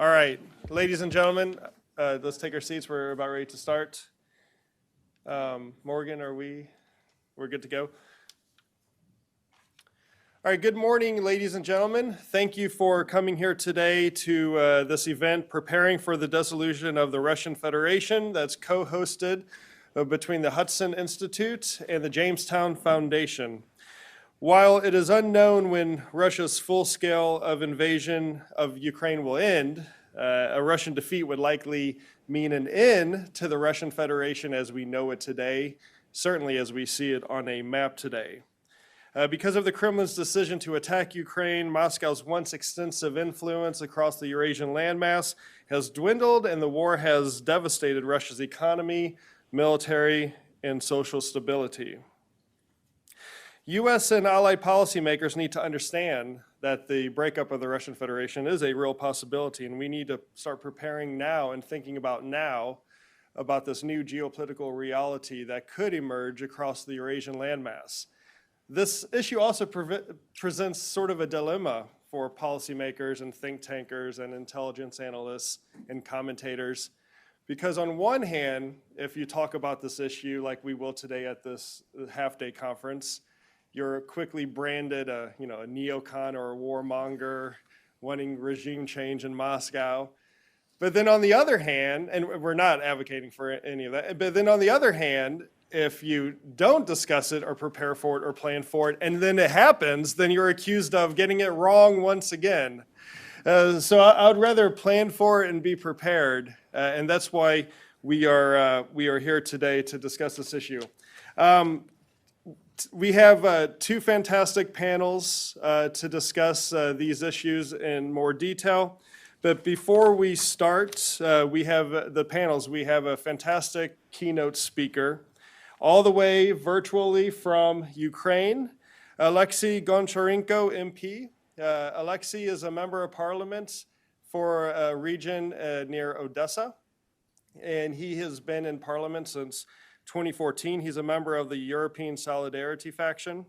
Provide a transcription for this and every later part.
All right, ladies and gentlemen, let's take our seats. We're about ready to start. Morgan, we're good to go? All right, good morning, ladies and gentlemen. Thank you for coming here today to this event, preparing for the dissolution of the Russian Federation that's co-hosted between the Hudson Institute and the Jamestown Foundation. While it is unknown when Russia's full scale of invasion of Ukraine will end, a Russian defeat would likely mean an end to the Russian Federation as we know it today, certainly as we see it on a map today. Because of the Kremlin's decision to attack Ukraine, Moscow's once extensive influence across the Eurasian landmass has dwindled, and the war has devastated Russia's economy, military, and social stability. U.S. and allied policymakers need to understand that the breakup of the Russian Federation is a real possibility, and we need to start preparing now and thinking about now about this new geopolitical reality that could emerge across the Eurasian landmass. This issue also presents sort of a dilemma for policymakers and think tankers and intelligence analysts and commentators, because on one hand, if you talk about this issue like we will today at this half-day conference, you're quickly branded a neocon or a warmonger wanting regime change in Moscow. But then on the other hand, and we're not advocating for any of that, but then on the other hand, if you don't discuss it or prepare for it or plan for it, and then it happens, then you're accused of getting it wrong once again. So I would rather plan for it and be prepared, and that's why we are here today to discuss this issue. We have two fantastic panels to discuss these issues in more detail. But before we start, we have the panels. We have a fantastic keynote speaker, all the way virtually from Ukraine, Alexi Goncharenko, MP. Alexi is a member of parliament for a region near Odessa, and he has been in parliament since 2014. He's a member of the European Solidarity faction.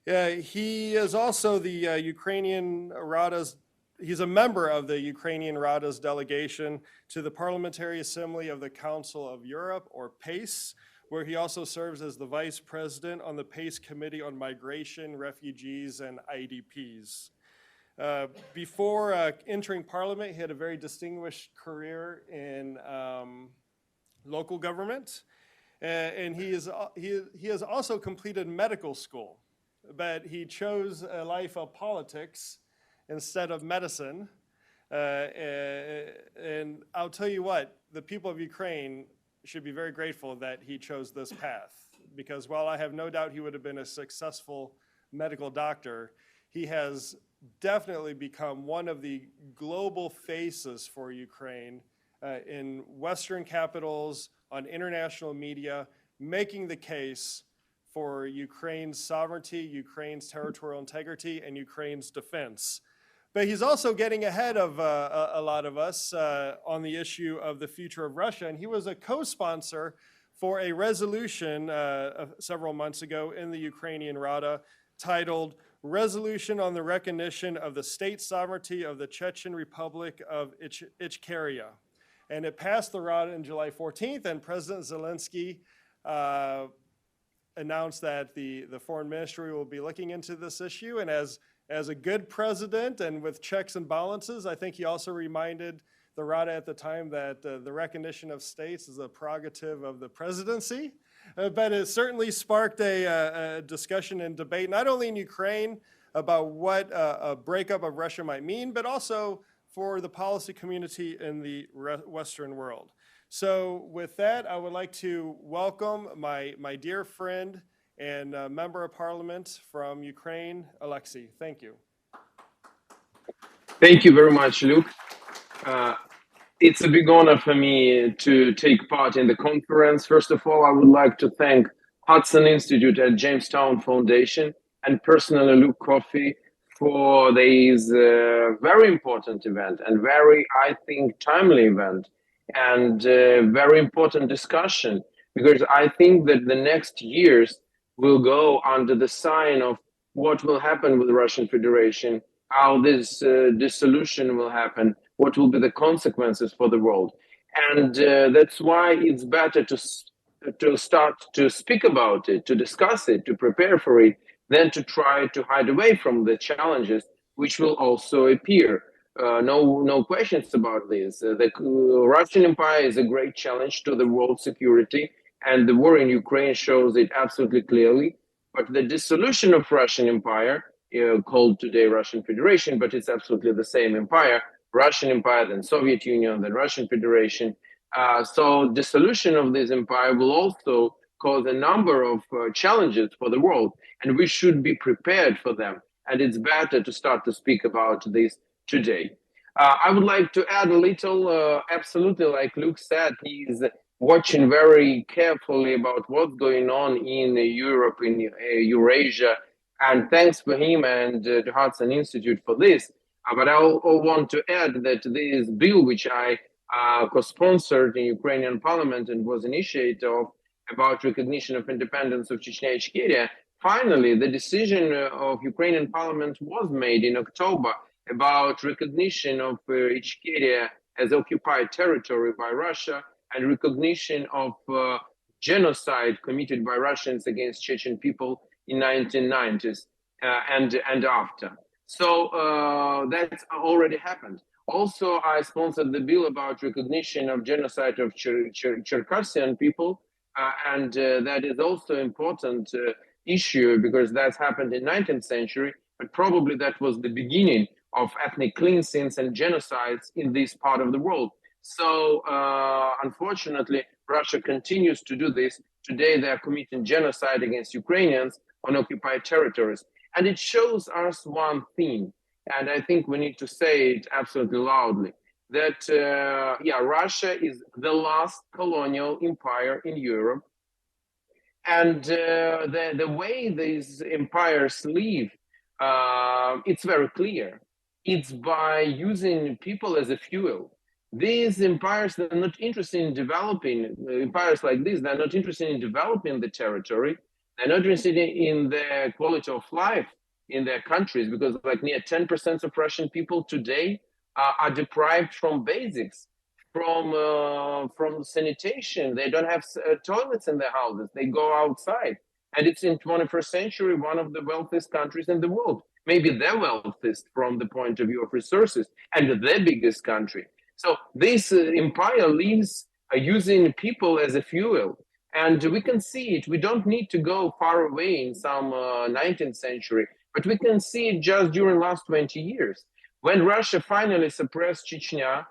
He is also the Ukrainian Rada's, he's a member of the Ukrainian Rada's delegation to the Parliamentary Assembly of the Council of Europe, or PACE, where he also serves as the vice president on the PACE Committee on Migration, Refugees, and IDPs. Before entering parliament, he had a very distinguished career in local government. And he has also completed medical school, but he chose a life of politics instead of medicine. And I'll tell you what, the people of Ukraine should be very grateful that he chose this path, because while I have no doubt he would have been a successful medical doctor, he has definitely become one of the global faces for Ukraine in Western capitals, on international media, making the case for Ukraine's sovereignty, Ukraine's territorial integrity, and Ukraine's defense. But he's also getting ahead of a lot of us on the issue of the future of Russia, and he was a co-sponsor for a resolution several months ago in the Ukrainian Rada titled Resolution on the Recognition of the State Sovereignty of the Chechen Republic of Ichkeria. And it passed the Rada on July 14th, and President Zelensky announced that the foreign ministry will be looking into this issue. And as a good president and with checks and balances, I think he also reminded the Rada at the time that the recognition of states is a prerogative of the presidency. But it certainly sparked a discussion and debate, not only in Ukraine about what a breakup of Russia might mean, but also for the policy community in the Western world. So with that, I would like to welcome my dear friend and member of parliament from Ukraine, Alexi. Thank you. Thank you very much, Luke. It's a big honor for me to take part in the conference. First of all, I would like to thank Hudson Institute and Jamestown Foundation, and personally Luke Coffey, for this very important event and very, I think, timely event, and very important discussion, because I think that the next years will go under the sign of what will happen with the Russian Federation, how this dissolution will happen, what will be the consequences for the world. And that's why it's better to start to speak about it, to discuss it, to prepare for it, than to try to hide away from the challenges which will also appear. No questions about this. The Russian Empire is a great challenge to the world security, and the war in Ukraine shows it absolutely clearly. But the dissolution of Russian Empire, called today Russian Federation, but it's absolutely the same empire, Russian Empire, then Soviet Union, then Russian Federation. So dissolution of this empire will also cause a number of challenges for the world, and we should be prepared for them. And it's better to start to speak about this today. I would like to add a little, absolutely like Luke said, he's watching very carefully about what's going on in Europe, in Eurasia, and thanks for him and the Hudson Institute for this. But I want to add that this bill, which I co-sponsored in Ukrainian parliament and was initiator of, about recognition of independence of Chechnya, Ichkeria, finally the decision of Ukrainian parliament was made in October about recognition of Ichkeria as occupied territory by Russia and recognition of genocide committed by Russians against Chechen people in 1990s and after. So that's already happened. Also, I sponsored the bill about recognition of genocide of Cherkessian people, and that is also important issue because that's happened in 19th century, but probably that was the beginning of ethnic cleansings and genocides in this part of the world. So unfortunately, Russia continues to do this. Today, they are committing genocide against Ukrainians on occupied territories. And it shows us one thing, and I think we need to say it absolutely loudly, that, Russia is the last colonial empire in Europe. And the way these empires live, it's very clear. It's by using people as a fuel. These empires, they're not interested in developing, empires like this, they're not interested in developing the territory. They're not interested in the quality of life in their countries because like near 10% of Russian people today are deprived from basics, from sanitation. They don't have toilets in their houses. They go outside. And it's in 21st century, one of the wealthiest countries in the world. Maybe the wealthiest from the point of view of resources and the biggest country. So this empire lives using people as a fuel. And we can see it. We don't need to go far away in some 19th century, but we can see it just during last 20 years. When Russia finally suppressed Chechnya,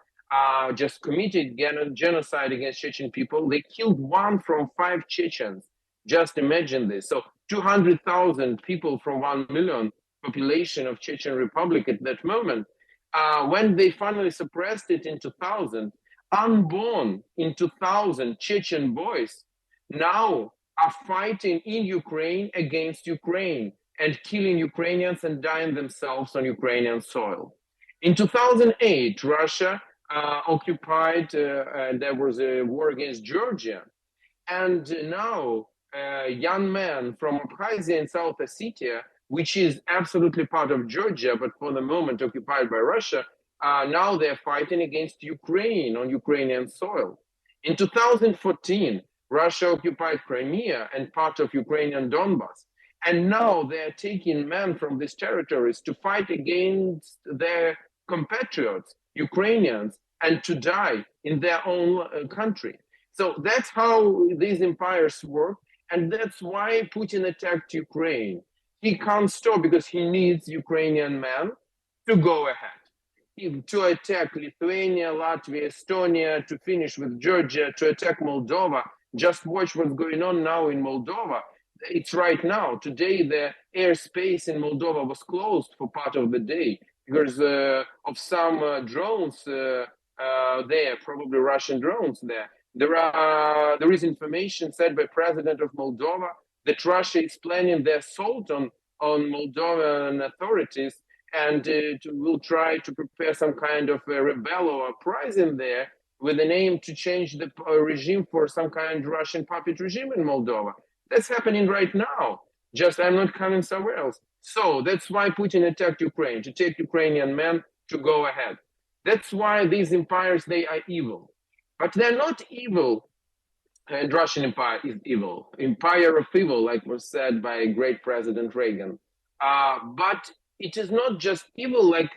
just committed genocide against Chechen people, they killed 1 from 5 Chechens. Just imagine this. So 200,000 people from 1 million population of Chechen Republic at that moment. When they finally suppressed it in 2000, unborn in 2000 Chechen boys now are fighting in Ukraine against Ukraine and killing Ukrainians and dying themselves on Ukrainian soil. In 2008, Russia occupied, there was a war against Georgia. And now a young man from Abkhazia and South Ossetia, which is absolutely part of Georgia, but for the moment occupied by Russia, now they're fighting against Ukraine on Ukrainian soil. In 2014, Russia occupied Crimea and part of Ukrainian Donbass. And now they're taking men from these territories to fight against their compatriots, Ukrainians, and to die in their own country. So that's how these empires work. And that's why Putin attacked Ukraine. He can't stop because he needs Ukrainian men to go ahead. To attack Lithuania, Latvia, Estonia, to finish with Georgia, to attack Moldova. Just watch what's going on now in Moldova. It's right now. Today, the airspace in Moldova was closed for part of the day because of some drones there, probably Russian drones there. There is information said by President of Moldova that Russia is planning the assault on Moldovan authorities and will try to prepare some kind of a rebel or uprising there with an aim to change the regime for some kind of Russian puppet regime in Moldova. That's happening right now. Just I'm not coming somewhere else. So that's why Putin attacked Ukraine, to take Ukrainian men to go ahead. That's why these empires, they are evil. But they're not evil, and Russian Empire is evil, empire of evil, like was said by great President Reagan. But it is not just evil, like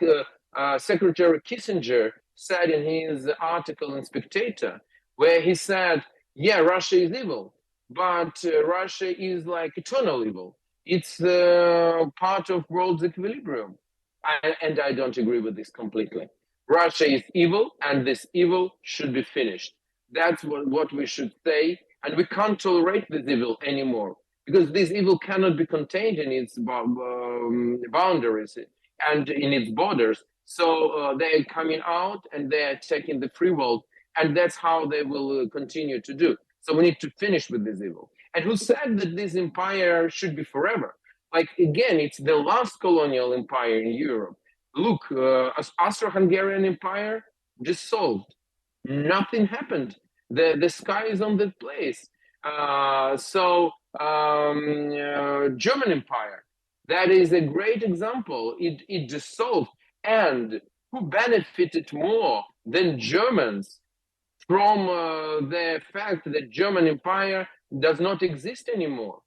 Secretary Kissinger said in his article in Spectator, where he said, yeah, Russia is evil, but Russia is like eternal evil. It's part of world's equilibrium. And I don't agree with this completely. Russia is evil, and this evil should be finished. That's what we should say, and we can't tolerate this evil anymore, because this evil cannot be contained in its boundaries and in its borders. So they're coming out and they're attacking the free world, and that's how they will continue to do. So we need to finish with this evil. And who said that this empire should be forever? Like, again, it's the last colonial empire in Europe. Look, Austro-Hungarian Empire dissolved. Nothing happened. The sky is on the place. German Empire, that is a great example. It dissolved. And who benefited more than Germans from the fact that German Empire does not exist anymore?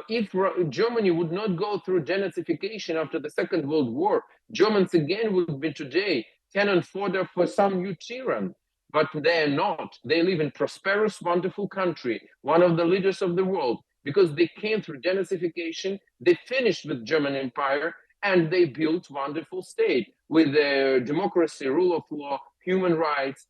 If Germany would not go through denazification after the Second World War, Germans again would be today cannon fodder for some new tyrant. But they are not. They live in prosperous, wonderful country, one of the leaders of the world, because they came through denazification, they finished with German Empire, and they built wonderful state with democracy, rule of law, human rights,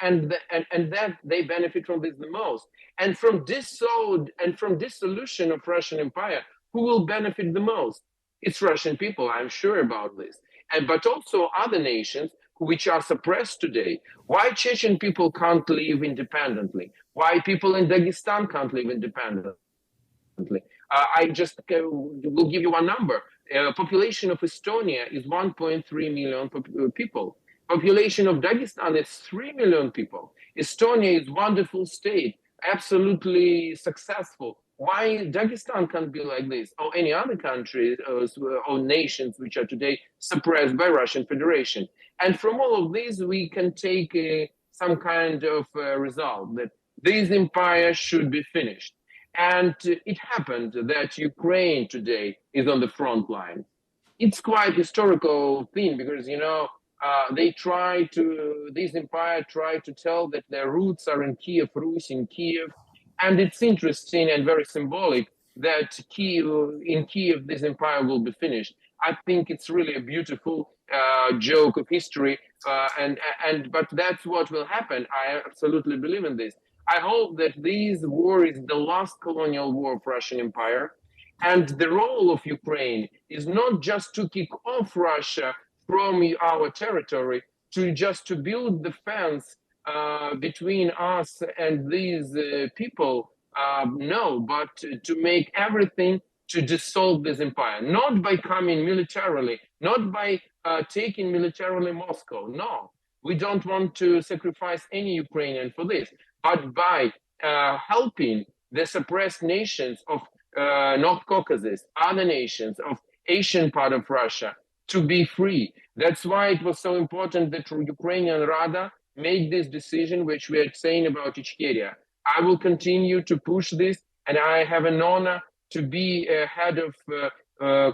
and that they benefit from this the most. And from dissolution of Russian Empire, who will benefit the most? It's Russian people, I'm sure about this. But also other nations which are suppressed today. Why Chechen people can't live independently? Why people in Dagestan can't live independently? I just will give you one number. Population of Estonia is 1.3 million people. Population of Dagestan is 3 million people. Estonia is wonderful state, absolutely successful. Why Dagestan can't be like this, or any other country or nations which are today suppressed by Russian Federation? And from all of this, we can take some kind of result that this empire should be finished. And it happened that Ukraine today is on the front line. It's quite historical thing because, you know, this empire tried to tell that their roots are in Kiev Rus, in Kiev. And it's interesting and very symbolic that in Kiev, this empire will be finished. I think it's really a beautiful joke of history, but that's what will happen. I absolutely believe in this. I hope that this war is the last colonial war of Russian Empire, and the role of Ukraine is not just to kick off Russia from our territory, to build the fence between us and these people. No, but to make everything to dissolve this empire, not by coming militarily, not by taking militarily Moscow. No, we don't want to sacrifice any Ukrainian for this, but by helping the suppressed nations of North Caucasus, other nations of Asian part of Russia to be free. That's why it was so important that Ukrainian Rada made this decision, which we are saying about Ichkeria. I will continue to push this, and I have an honor to be head of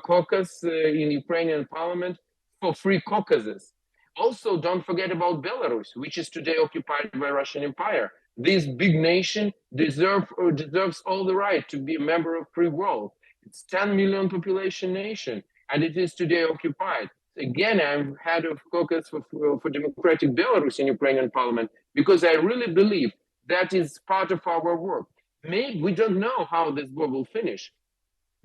caucus in Ukrainian parliament for Free Caucasus. Also, don't forget about Belarus, which is today occupied by Russian Empire. This big nation deserves all the right to be a member of free world. It's 10 million population nation, and it is today occupied. Again, I'm head of caucus for democratic Belarus in Ukrainian parliament because I really believe that is part of our work. Maybe we don't know how this war will finish.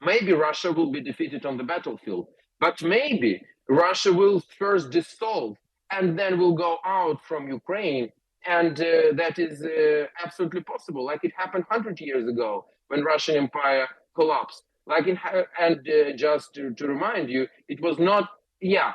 Maybe Russia will be defeated on the battlefield, but maybe Russia will first dissolve and then will go out from Ukraine. And that is absolutely possible, like it happened 100 years ago when Russian Empire collapsed. Just to remind you, it was not,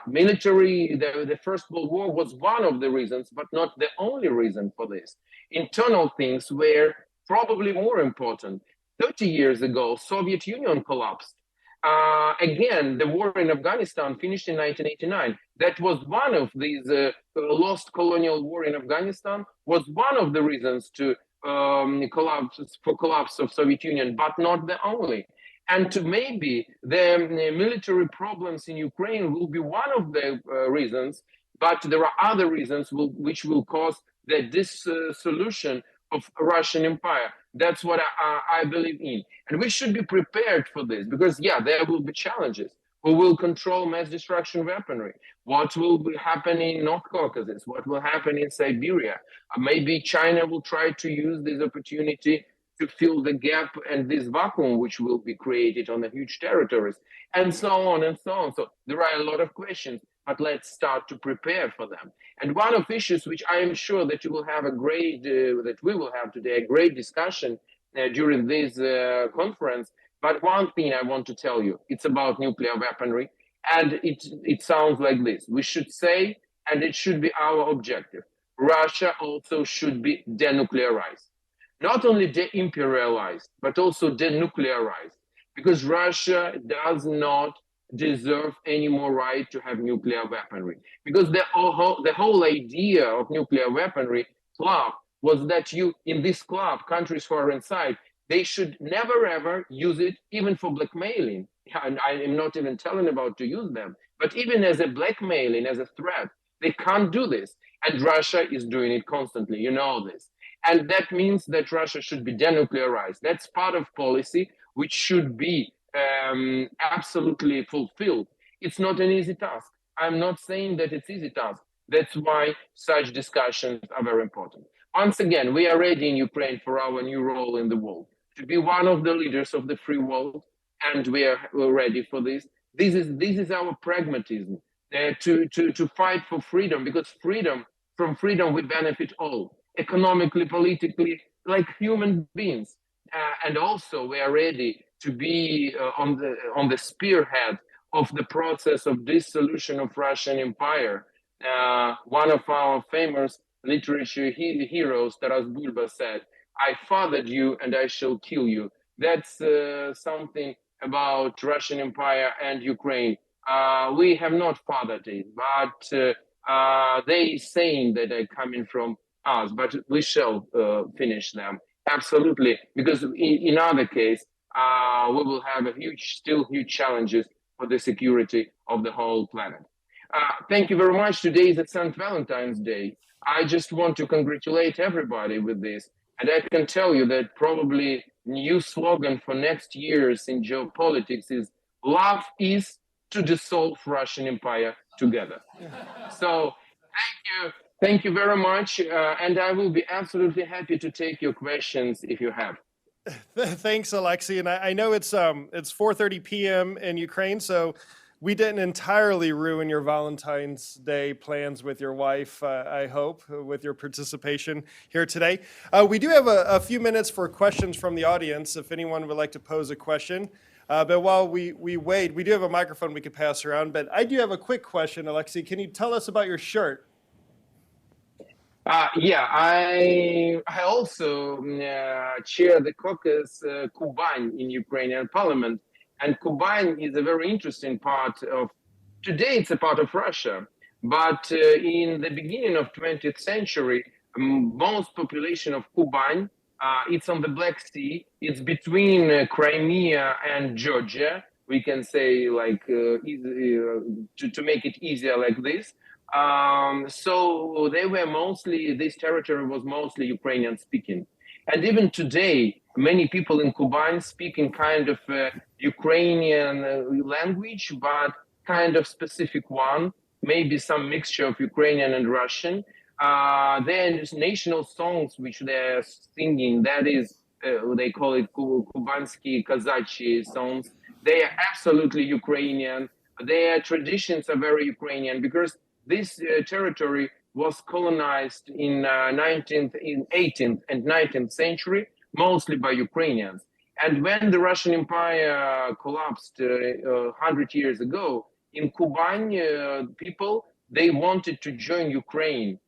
military, the First World War was one of the reasons, but not the only reason for this. Internal things were probably more important. 30 years ago, Soviet Union collapsed. Again, the war in Afghanistan finished in 1989. That was one of these lost colonial war in Afghanistan, was one of the reasons to collapse of Soviet Union, but not the only. And to maybe the military problems in Ukraine will be one of the reasons, but there are other reasons which will cause the dissolution of Russian Empire. That's what I believe in. And we should be prepared for this because, yeah, there will be challenges. Who will control mass destruction weaponry? What will happen in North Caucasus? What will happen in Siberia? Maybe China will try to use this opportunity to fill the gap and this vacuum which will be created on the huge territories, and so on and so on. So there are a lot of questions, but let's start to prepare for them. And one of issues which I am sure that you will have a great, that we will have today, a great discussion during this conference. But one thing I want to tell you, it's about nuclear weaponry. And it sounds like this. We should say, and it should be our objective, Russia also should be denuclearized. Not only de-imperialized, but also denuclearized. Because Russia does not deserve any more right to have nuclear weaponry. Because the whole idea of nuclear weaponry club was that you, in this club, countries who are inside, they should never ever use it even for blackmailing. And I am not even telling about to use them, but even as a blackmailing, as a threat, they can't do this. And Russia is doing it constantly, you know this. And that means that Russia should be denuclearized. That's part of policy which should be absolutely fulfilled. It's not an easy task. I'm not saying that it's easy task. That's why such discussions are very important. Once again, we are ready in Ukraine for our new role in the world, to be one of the leaders of the free world, and we're ready for this. This is our pragmatism, to fight for freedom, because from freedom we benefit all, economically, politically, like human beings. And also we are ready to be on the spearhead of the process of dissolution of Russian Empire. One of our famous literature heroes, Taras Bulba, said, "I fathered you and I shall kill you." That's something about Russian Empire and Ukraine. We have not fathered it, but they saying that they're coming from us, but we shall finish them. Absolutely, because in other case, we will have still huge challenges for the security of the whole planet. Thank you very much. Today is St. Valentine's Day. I just want to congratulate everybody with this. And I can tell you that probably new slogan for next year's in geopolitics is love is to dissolve Russian Empire together. So thank you. Thank you very much. And I will be absolutely happy to take your questions if you have. Thanks, Alexi. And I know it's 4:30 p.m. in Ukraine, so we didn't entirely ruin your Valentine's Day plans with your wife, I hope, with your participation here today. We do have a few minutes for questions from the audience, if anyone would like to pose a question. But while we wait, we do have a microphone we could pass around. But I do have a quick question, Alexi. Can you tell us about your shirt? Yeah, I also chair the caucus Kuban in Ukrainian parliament. And Kuban is a very interesting part of, today it's a part of Russia, but in the beginning of 20th century, most population of Kuban, it's on the Black Sea, it's between Crimea and Georgia, we can say like, to make it easier like this. So they were mostly, this territory was mostly Ukrainian speaking. And even today, many people in Kuban speak in kind of Ukrainian language, but kind of specific one, maybe some mixture of Ukrainian and Russian. There's national songs which they're singing, that is, they call it Kubansky Kazachi songs. They are absolutely Ukrainian. Their traditions are very Ukrainian because this territory was colonized in 18th and 19th century, mostly by Ukrainians. And when the Russian Empire collapsed 100 years ago, in Kuban, people, they wanted to join Ukraine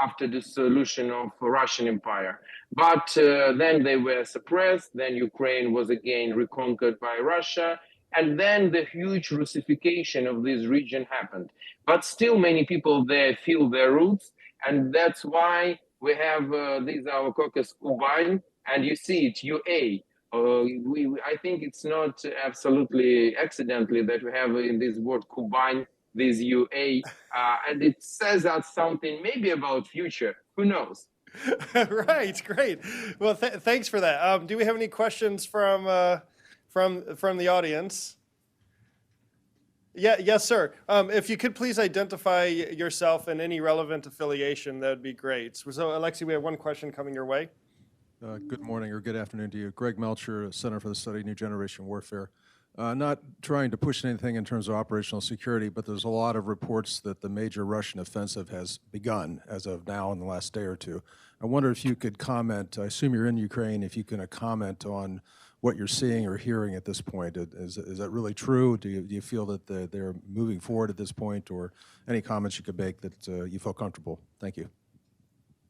after the dissolution of Russian Empire. But then they were suppressed, then Ukraine was again reconquered by Russia, And then the huge Russification of this region happened. But still many people there feel their roots, and that's why we have this our caucus Kuban, and you see it UA. I think it's not absolutely accidentally that we have in this word Kuban this UA, and it says us something maybe about future. Who knows? Right, great. Well, thanks for that. Do we have any questions from the audience? Yeah, yes, sir. If you could please identify yourself and any relevant affiliation, that would be great. So, Alexi, we have one question coming your way. Good morning or good afternoon to you. Greg Melcher, Center for the Study of New Generation Warfare. Not trying to push anything in terms of operational security, but there's a lot of reports that the major Russian offensive has begun as of now in the last day or two. I wonder if you could comment, I assume you're in Ukraine, if you can comment on what you're seeing or hearing at this point. Is that really true? Do you feel that they're moving forward at this point, or any comments you could make that you feel comfortable? Thank you.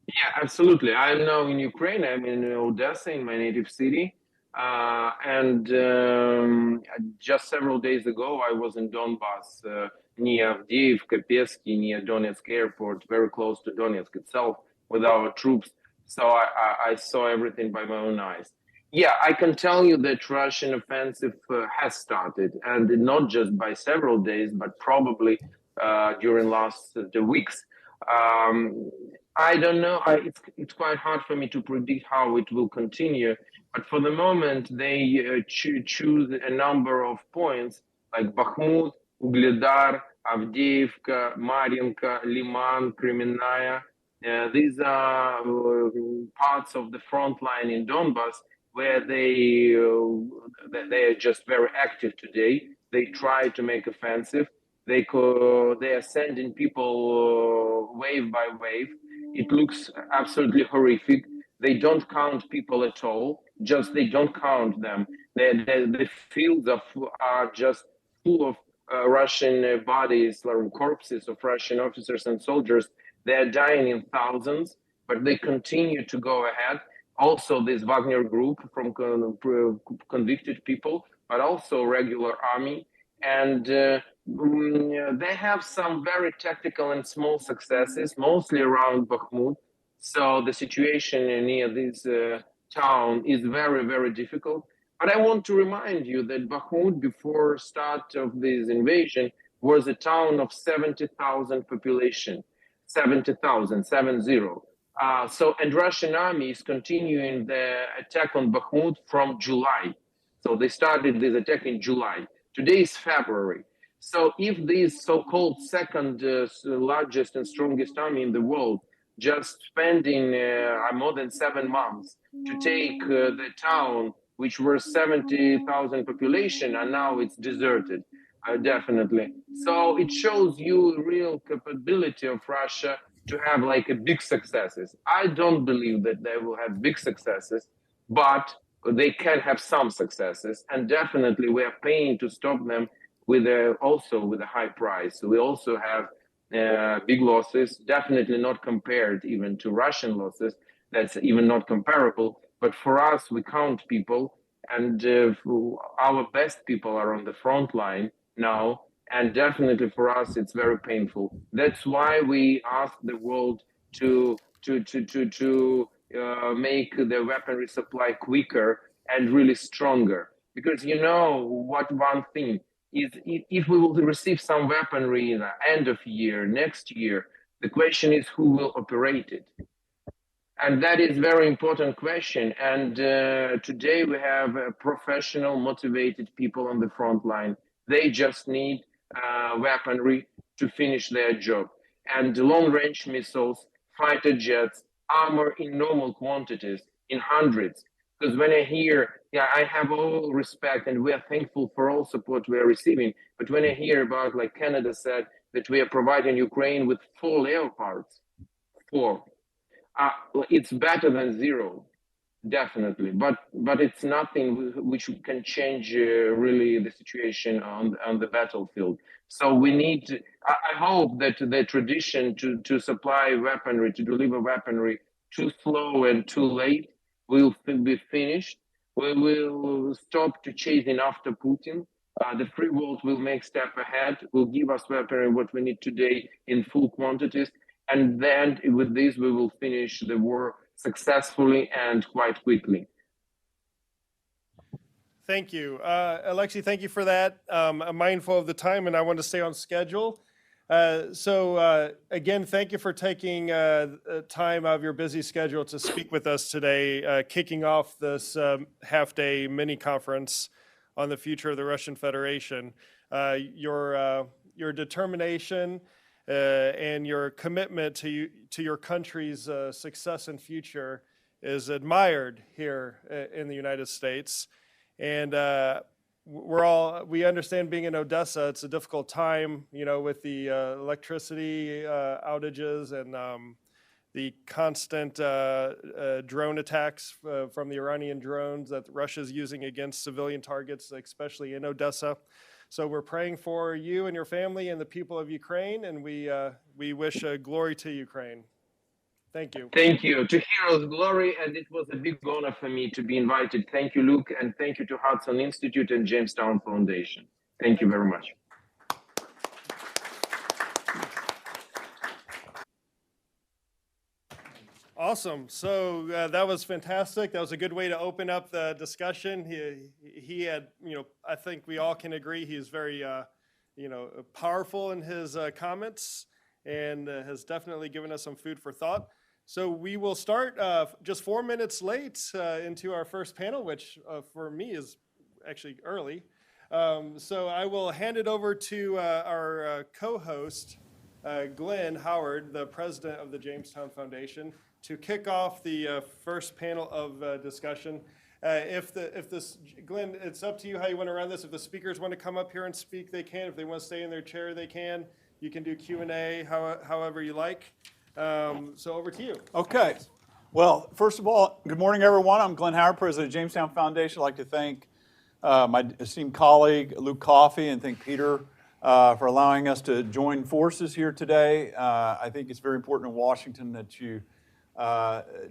Yeah, absolutely. I'm now in Ukraine. I'm in Odessa, in my native city. And just several days ago, I was in Donbass, near Avdiivka, Pesky, near Donetsk airport, very close to Donetsk itself, with our troops. So I saw everything by my own eyes. Yeah, I can tell you that Russian offensive has started, and not just by several days, but probably during last weeks. I don't know. It's quite hard for me to predict how it will continue. But for the moment, they choose a number of points like Bakhmut, Ugledar, Avdiivka, Mariinka, Liman, Kremenaya. These are parts of the front line in Donbass where they are just very active today. They try to make offensive. They are sending people wave by wave. It looks absolutely horrific. They don't count people at all. Just they don't count them. The fields are just full of Russian bodies, or corpses of Russian officers and soldiers. They are dying in thousands, but they continue to go ahead. Also, this Wagner group from convicted people, but also regular army. And they have some very tactical and small successes, mostly around Bakhmut. So the situation near this town is very, very difficult. But I want to remind you that Bakhmut, before start of this invasion, was a town of 70,000 population, 70,000, 70. And Russian army is continuing the attack on Bakhmut from July. So they started this attack in July. Today is February. So if this so-called second largest and strongest army in the world just spending more than 7 months to take the town, which was 70,000 population, and now it's deserted, definitely. So it shows you real capability of Russia to have like a big successes. I don't believe that they will have big successes, but they can have some successes, and definitely we are paying to stop them with also with a high price. We also have big losses, definitely not compared even to Russian losses. That's even not comparable. But for us, we count people, and our best people are on the front line now. And definitely for us, it's very painful. That's why we ask the world to make the weaponry supply quicker and really stronger. Because you know what, one thing is, if we will receive some weaponry in the end of year, next year, the question is who will operate it? And that is very important question. And today we have professional, motivated people on the front line. They just need weaponry to finish their job. And long-range missiles, fighter jets, armor in normal quantities, in hundreds. Because when I hear, yeah, I have all respect and we are thankful for all support we are receiving. But when I hear about, like Canada said, that we are providing Ukraine with 4 Leopards, 4, it's better than 0, definitely. But it's nothing which can change really the situation on the battlefield. So we need to, I hope that the tradition to supply weaponry, to deliver weaponry too slow and too late will be finished. We will stop to chasing after Putin. The free world will make step ahead, will give us weaponry what we need today in full quantities, and then with this we will finish the war successfully and quite quickly. Thank you. Alexi, thank you for that. I'm mindful of the time and I want to stay on schedule. Again, thank you for taking time out of your busy schedule to speak with us today, kicking off this half-day mini-conference on the future of the Russian Federation. Your determination and your commitment to your country's success and future is admired here in the United States. And we understand being in Odessa, it's a difficult time, you know, with the electricity outages and the constant drone attacks from the Iranian drones that Russia's using against civilian targets, especially in Odessa. So we're praying for you and your family and the people of Ukraine, and we wish glory to Ukraine. Thank you. Thank you. To heroes glory, and it was a big honor for me to be invited. Thank you, Luke, and thank you to Hudson Institute and Jamestown Foundation. Thank you very much. Awesome. So that was fantastic. That was a good way to open up the discussion. He had, you know, I think we all can agree he's very, you know, powerful in his comments and has definitely given us some food for thought. So we will start just 4 minutes late into our first panel, which for me is actually early. So I will hand it over to our co-host, Glenn Howard, the president of the Jamestown Foundation, to kick off the first panel of discussion. Glenn, it's up to you how you want to run this. If the speakers want to come up here and speak, they can. If they want to stay in their chair, they can. You can do Q&A however you like. So over to you. Okay. Well, first of all, good morning, everyone. I'm Glenn Howard, president of Jamestown Foundation. I'd like to thank my esteemed colleague, Luke Coffey, and thank Peter for allowing us to join forces here today. I think it's very important in Washington that you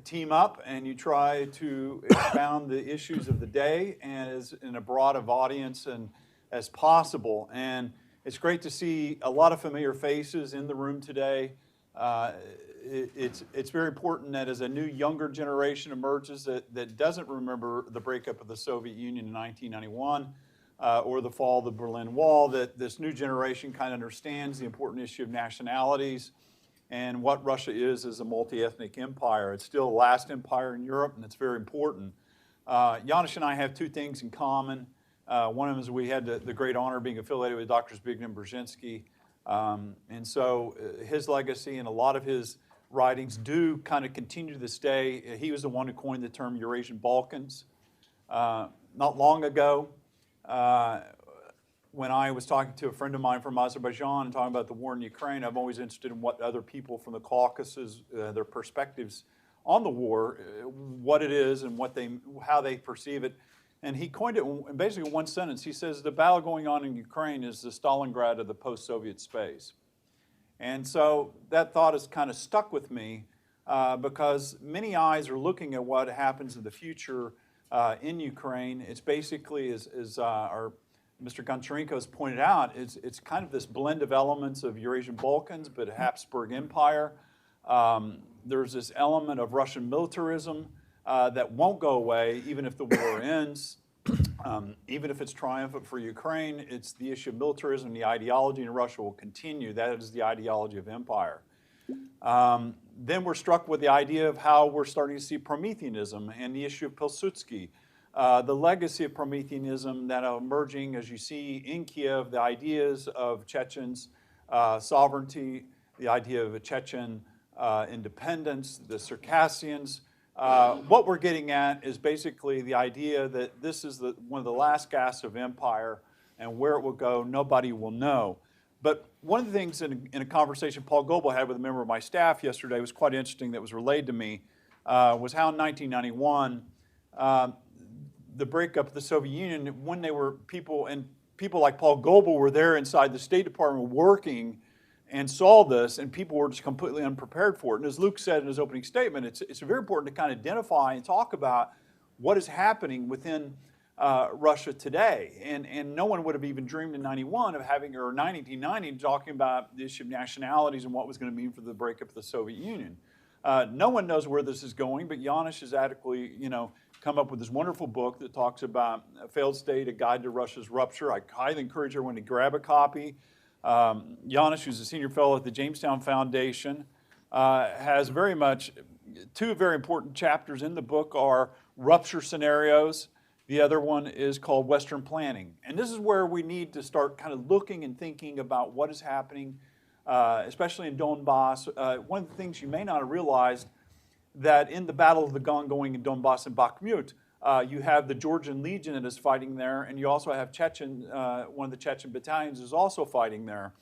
team up and you try to expound the issues of the day and as in a broad of audience and as possible. And it's great to see a lot of familiar faces in the room today. It's very important that as a new younger generation emerges that doesn't remember the breakup of the Soviet Union in 1991 or the fall of the Berlin Wall, that this new generation kind of understands the important issue of nationalities and what Russia is as a multi-ethnic empire. It's still the last empire in Europe, and it's very important. Janusz and I have two things in common. One of them is we had the great honor of being affiliated with Dr. Zbigniew Brzezinski. And so his legacy and a lot of his writings do kind of continue to this day. He was the one who coined the term Eurasian Balkans. Not long ago, when I was talking to a friend of mine from Azerbaijan and talking about the war in Ukraine, I'm always interested in what other people from the Caucasus, their perspectives on the war, what it is and how they perceive it. And he coined it in basically one sentence. He says, the battle going on in Ukraine is the Stalingrad of the post-Soviet space. And so that thought has kind of stuck with me because many eyes are looking at what happens in the future in Ukraine. It's basically, as our Mr. Goncharenko has pointed out, it's kind of this blend of elements of Eurasian Balkans, but a Habsburg Empire. There's this element of Russian militarism that won't go away even if the war ends. Even if it's triumphant for Ukraine, it's the issue of militarism, the ideology in Russia will continue. That is the ideology of empire. Then we're struck with the idea of how we're starting to see Prometheanism and the issue of Pilsudski. The legacy of Prometheanism that are emerging as you see in Kiev, the ideas of Chechens, sovereignty, the idea of a Chechen independence, the Circassians. What we're getting at is basically the idea that this is one of the last gasps of empire, and where it will go, nobody will know. But one of the things in a conversation Paul Goebel had with a member of my staff yesterday was quite interesting that was relayed to me, was how in 1991, the breakup of the Soviet Union, when they were people like Paul Goebel were there inside the State Department working and saw this, and people were just completely unprepared for it. And as Luke said in his opening statement, it's very important to kind of identify and talk about what is happening within Russia today. And no one would have even dreamed in 91 of having, or 1990, talking about the issue of nationalities and what was going to mean for the breakup of the Soviet Union. No one knows where this is going, but Janusz has adequately, come up with this wonderful book that talks about a failed state, a guide to Russia's rupture. I highly encourage everyone to grab a copy. Janusz, who's a senior fellow at the Jamestown Foundation, has very much, two very important chapters in the book are rupture scenarios. The other one is called Western planning. And this is where we need to start kind of looking and thinking about what is happening, especially in Donbass. One of the things you may not have realized that in the Battle of the ongoing in Donbass and Bakhmut, you have the Georgian Legion that is fighting there, and you also have Chechen, one of the Chechen battalions is also fighting there.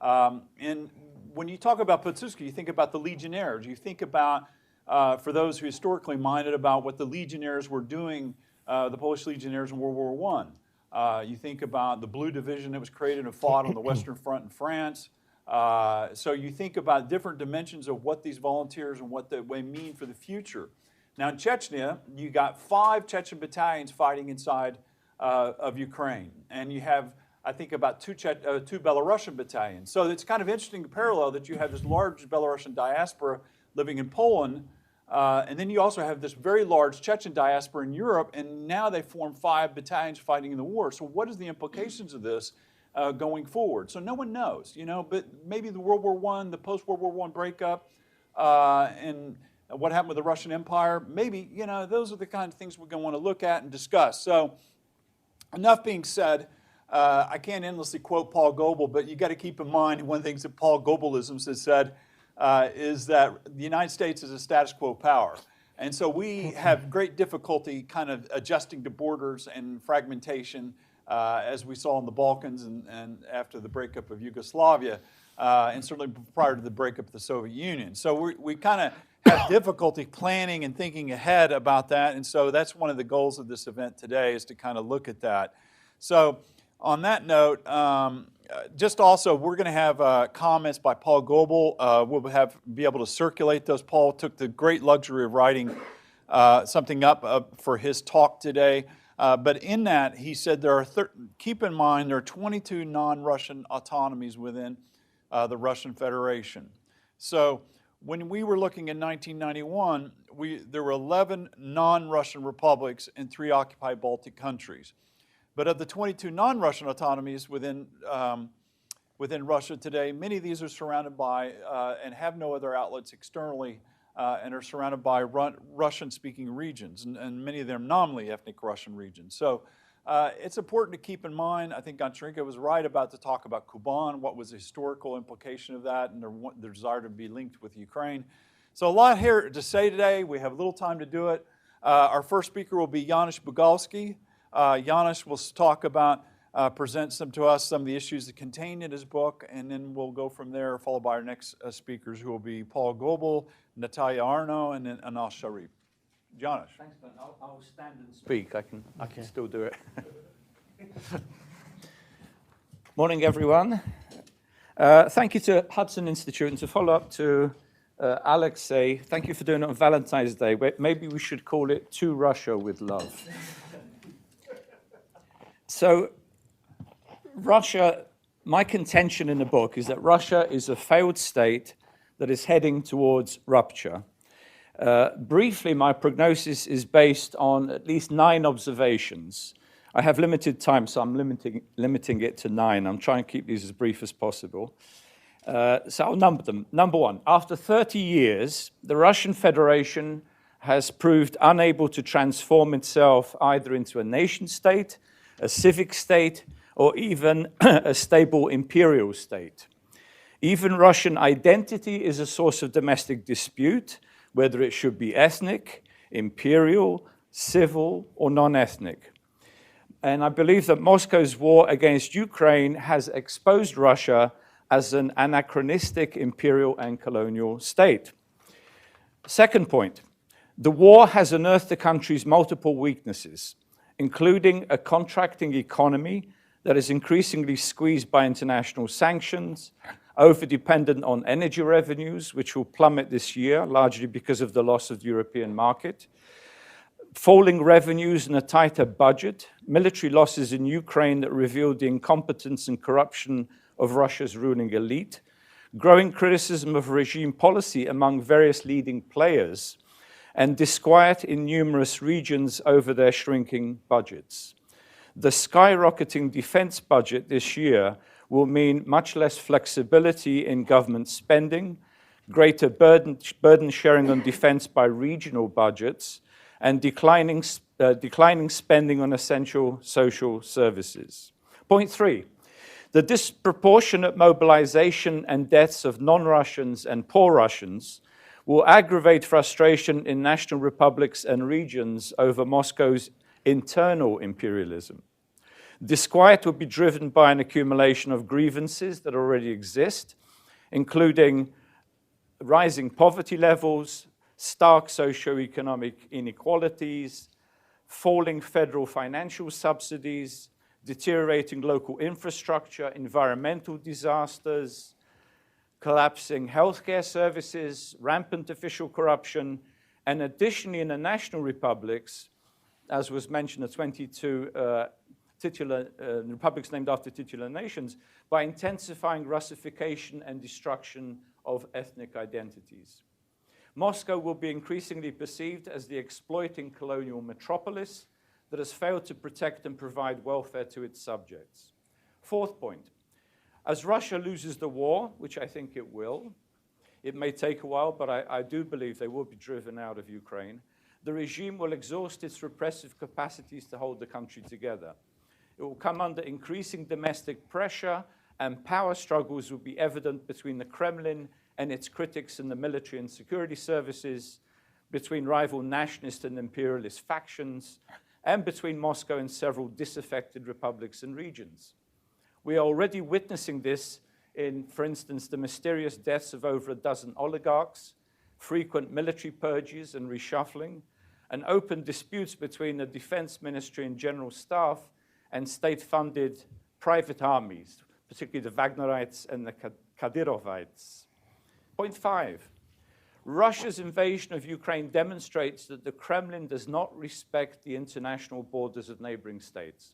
And when you talk about Pilsudski, you think about the legionnaires. You think about, for those who are historically minded, about what the legionnaires were doing, the Polish legionnaires in World War I. You think about the Blue Division that was created and fought on the Western Front in France. So you think about different dimensions of what these volunteers and what they mean for the future. Now in Chechnya, you got 5 Chechen battalions fighting inside of Ukraine. And you have, I think, about 2 Belarusian battalions. So it's kind of interesting to parallel that you have this large Belarusian diaspora living in Poland, and then you also have this very large Chechen diaspora in Europe, and now they form 5 battalions fighting in the war. So what is the implications of this going forward? So no one knows, but maybe the World War I, the post-World War I breakup, and what happened with the Russian Empire, maybe, those are the kind of things we're going to want to look at and discuss. So enough being said. I can't endlessly quote Paul Goebel, but you got to keep in mind one of the things that Paul Goebbels has said is that the United States is a status quo power. And so we have great difficulty kind of adjusting to borders and fragmentation as we saw in the Balkans and after the breakup of Yugoslavia, and certainly prior to the breakup of the Soviet Union. So we kind of have difficulty planning and thinking ahead about that. And so that's one of the goals of this event today, is to kind of look at that. So on that note, just also, we're going to have comments by Paul Goebel. We'll be able to circulate those. Paul took the great luxury of writing something up for his talk today. But in that, he said keep in mind there are 22 non-Russian autonomies within the Russian Federation. So when we were looking in 1991, there were 11 non-Russian republics and 3 occupied Baltic countries. But of the 22 non-Russian autonomies within Russia today, many of these are surrounded by and have no other outlets externally and are surrounded by Russian-speaking regions, and many of them nominally ethnic Russian regions. So it's important to keep in mind. I think Goncharenko was right about to talk about Kuban, what was the historical implication of that, and their desire to be linked with Ukraine. So a lot here to say today. We have little time to do it. Our first speaker will be Janusz Bugalski. Janusz will talk about, present some of the issues that contained in his book, and then we'll go from there, followed by our next speakers, who will be Paul Goebel, Natalia Arno, and then Anal Sharif. Janusz. Thanks, Ben. I'll stand and speak. I can still do it. Morning, everyone. Thank you to Hudson Institute, and to follow up to Alexi, thank you for doing it on Valentine's Day. Maybe we should call it To Russia with Love. So Russia, my contention in the book is that Russia is a failed state that is heading towards rupture. Briefly, my prognosis is based on at least 9 observations. I have limited time, so I'm limiting it to 9. I'm trying to keep these as brief as possible. So I'll number them. Number 1, after 30 years, the Russian Federation has proved unable to transform itself either into a nation state, a civic state, or even a stable imperial state. Even Russian identity is a source of domestic dispute, whether it should be ethnic, imperial, civil, or non-ethnic. And I believe that Moscow's war against Ukraine has exposed Russia as an anachronistic imperial and colonial state. Second point, the war has unearthed the country's multiple weaknesses, including a contracting economy that is increasingly squeezed by international sanctions, over-dependent on energy revenues, which will plummet this year, largely because of the loss of the European market. falling revenues and a tighter budget, military losses in Ukraine that revealed the incompetence and corruption of Russia's ruling elite, growing criticism of regime policy among various leading players, and disquiet in numerous regions over their shrinking budgets. The skyrocketing defense budget this year will mean much less flexibility in government spending, greater burden sharing on defense by regional budgets, and declining spending on essential social services. Point 3, the disproportionate mobilization and deaths of non-Russians and poor Russians will aggravate frustration in national republics and regions over Moscow's internal imperialism. Disquiet will be driven by an accumulation of grievances that already exist, including rising poverty levels, stark socioeconomic inequalities, falling federal financial subsidies, deteriorating local infrastructure, environmental disasters, collapsing healthcare services, rampant official corruption, and additionally in the national republics, as was mentioned, the 22 republics named after titular nations, by intensifying Russification and destruction of ethnic identities. Moscow will be increasingly perceived as the exploiting colonial metropolis that has failed to protect and provide welfare to its subjects. Fourth point, as Russia loses the war, which I think it will, it may take a while, but I do believe they will be driven out of Ukraine, the regime will exhaust its repressive capacities to hold the country together. It will come under increasing domestic pressure, and power struggles will be evident between the Kremlin and its critics in the military and security services, between rival nationalist and imperialist factions, and between Moscow and several disaffected republics and regions. We are already witnessing this in, for instance, the mysterious deaths of over a dozen oligarchs, frequent military purges and reshuffling, and open disputes between the defense ministry and general staff and state-funded private armies, particularly the Wagnerites and the Kadyrovites. Point 5, Russia's invasion of Ukraine demonstrates that the Kremlin does not respect the international borders of neighboring states.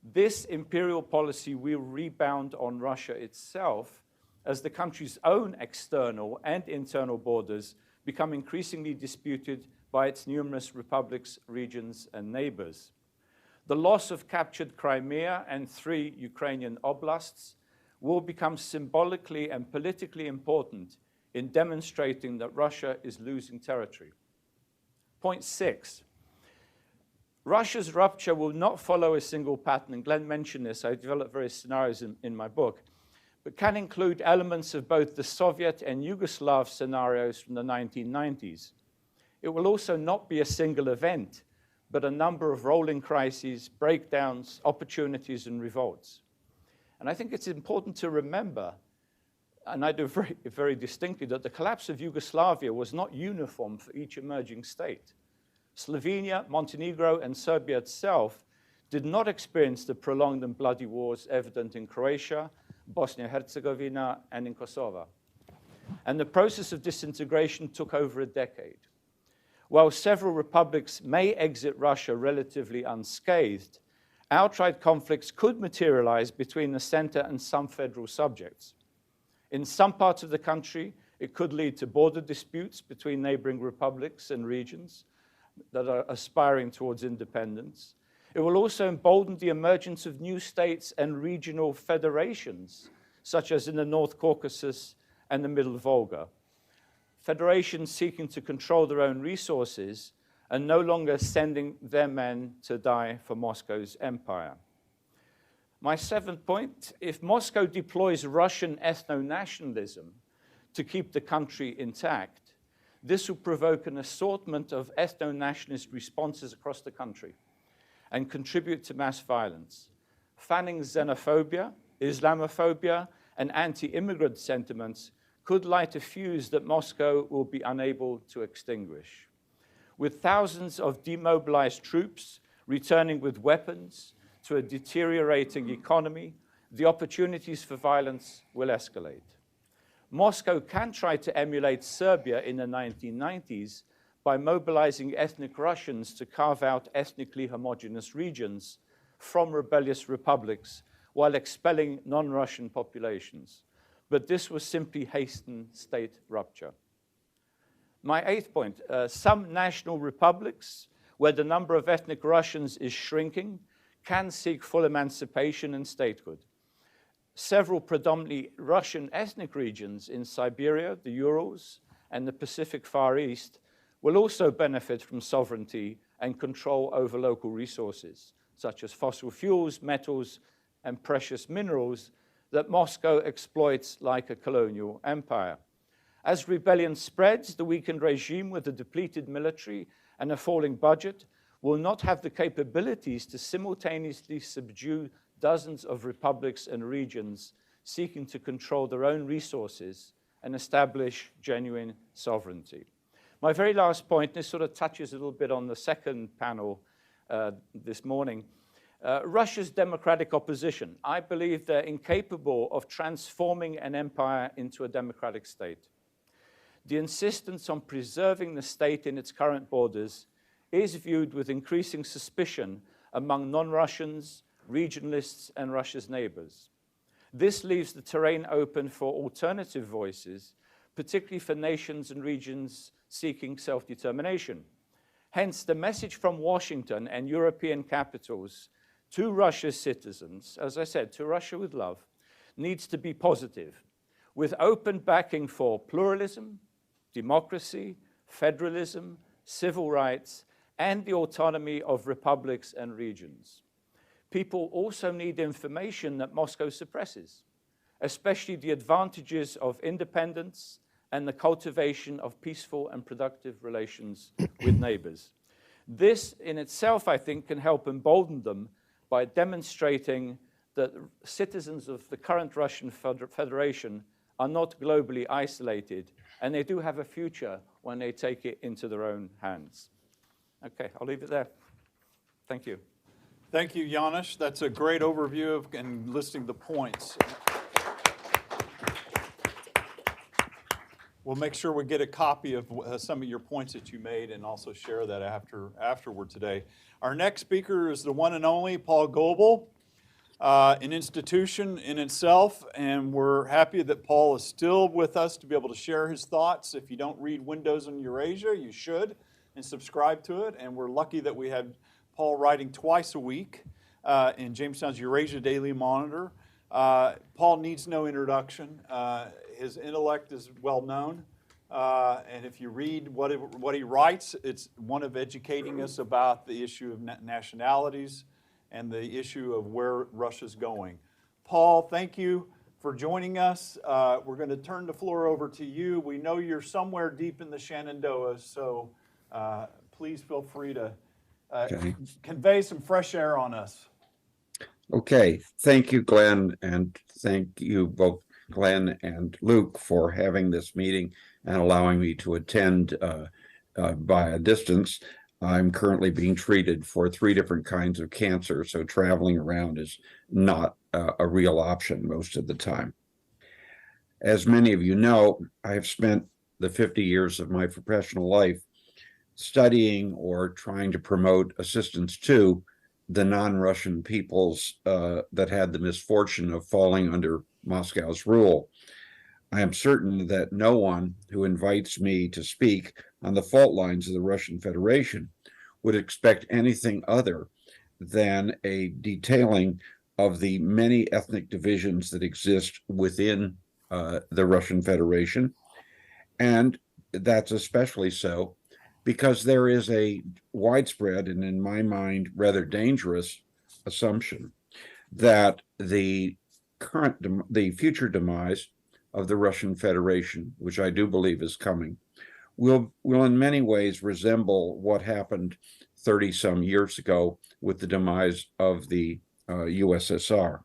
This imperial policy will rebound on Russia itself as the country's own external and internal borders become increasingly disputed by its numerous republics, regions, and neighbors. The loss of captured Crimea and 3 Ukrainian oblasts will become symbolically and politically important in demonstrating that Russia is losing territory. Point 6, Russia's rupture will not follow a single pattern, and Glenn mentioned this, I developed various scenarios in my book, but can include elements of both the Soviet and Yugoslav scenarios from the 1990s. It will also not be a single event, but a number of rolling crises, breakdowns, opportunities, and revolts. And I think it's important to remember, and I do very, very distinctly, that the collapse of Yugoslavia was not uniform for each emerging state. Slovenia, Montenegro, and Serbia itself did not experience the prolonged and bloody wars evident in Croatia, Bosnia-Herzegovina, and in Kosovo. And the process of disintegration took over a decade. While several republics may exit Russia relatively unscathed, outright conflicts could materialize between the center and some federal subjects. In some parts of the country, it could lead to border disputes between neighboring republics and regions that are aspiring towards independence. It will also embolden the emergence of new states and regional federations, such as in the North Caucasus and the Middle Volga. Federations seeking to control their own resources and no longer sending their men to die for Moscow's empire. My 7th point, if Moscow deploys Russian ethno-nationalism to keep the country intact, this will provoke an assortment of ethno-nationalist responses across the country and contribute to mass violence, fanning xenophobia, Islamophobia, and anti-immigrant sentiments could light a fuse that Moscow will be unable to extinguish. With thousands of demobilized troops returning with weapons to a deteriorating economy, the opportunities for violence will escalate. Moscow can try to emulate Serbia in the 1990s by mobilizing ethnic Russians to carve out ethnically homogeneous regions from rebellious republics while expelling non-Russian populations. But this was simply hasten state rupture. My 8th point, some national republics where the number of ethnic Russians is shrinking can seek full emancipation and statehood. Several predominantly Russian ethnic regions in Siberia, the Urals, and the Pacific Far East will also benefit from sovereignty and control over local resources, such as fossil fuels, metals, and precious minerals that Moscow exploits like a colonial empire. As rebellion spreads, the weakened regime with a depleted military and a falling budget will not have the capabilities to simultaneously subdue dozens of republics and regions seeking to control their own resources and establish genuine sovereignty. My very last point, this sort of touches a little bit on the second panel this morning, Russia's democratic opposition. I believe they're incapable of transforming an empire into a democratic state. The insistence on preserving the state in its current borders is viewed with increasing suspicion among non-Russians, regionalists, and Russia's neighbors. This leaves the terrain open for alternative voices, particularly for nations and regions seeking self-determination. Hence, the message from Washington and European capitals to Russia's citizens, as I said, to Russia with love, needs to be positive, with open backing for pluralism, democracy, federalism, civil rights, and the autonomy of republics and regions. People also need information that Moscow suppresses, especially the advantages of independence and the cultivation of peaceful and productive relations with neighbors. This in itself, I think, can help embolden them by demonstrating that citizens of the current Russian Federation are not globally isolated, and they do have a future when they take it into their own hands. Okay, I'll leave it there. Thank you. Thank you, Janusz. That's a great overview of and listing the points. We'll make sure we get a copy of some of your points that you made and also share that afterward today. Our next speaker is the one and only Paul Goebel, an institution in itself, and we're happy that Paul is still with us to be able to share his thoughts. If you don't read Windows on Eurasia, you should, and subscribe to it. And we're lucky that we have Paul writing twice a week in Jamestown's Eurasia Daily Monitor. Paul needs no introduction. His intellect is well known, and if you read what he writes, it's one of educating us about the issue of nationalities and the issue of where Russia's going. Paul, thank you for joining us. We're going to turn the floor over to you. We know you're somewhere deep in the Shenandoah, so please feel free to convey some fresh air on us. Okay, thank you, Glenn, and thank you both, Glenn and Luke, for having this meeting and allowing me to attend by a distance. I'm currently being treated for 3 different kinds of cancer, so traveling around is not a real option most of the time. As many of you know, I have spent the 50 years of my professional life studying or trying to promote assistance to the non-Russian peoples that had the misfortune of falling under Moscow's rule. I am certain that no one who invites me to speak on the fault lines of the Russian Federation would expect anything other than a detailing of the many ethnic divisions that exist within the Russian Federation. And that's especially so because there is a widespread and, in my mind, rather dangerous assumption that the future demise of the Russian Federation, which I do believe is coming, will in many ways resemble what happened 30-some years ago with the demise of the USSR.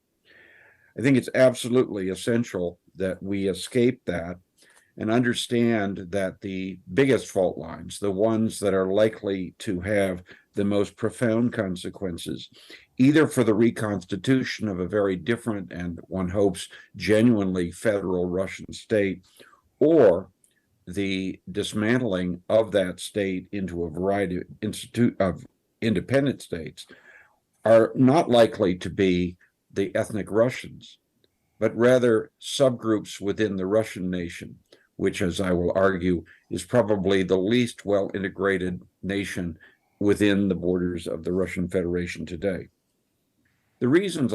I think it's absolutely essential that we escape that and understand that the biggest fault lines, the ones that are likely to have the most profound consequences, either for the reconstitution of a very different and, one hopes, genuinely federal Russian state, or the dismantling of that state into a variety of independent states are not likely to be the ethnic Russians, but rather subgroups within the Russian nation, which, as I will argue, is probably the least well-integrated nation within the borders of the Russian Federation today. The reasons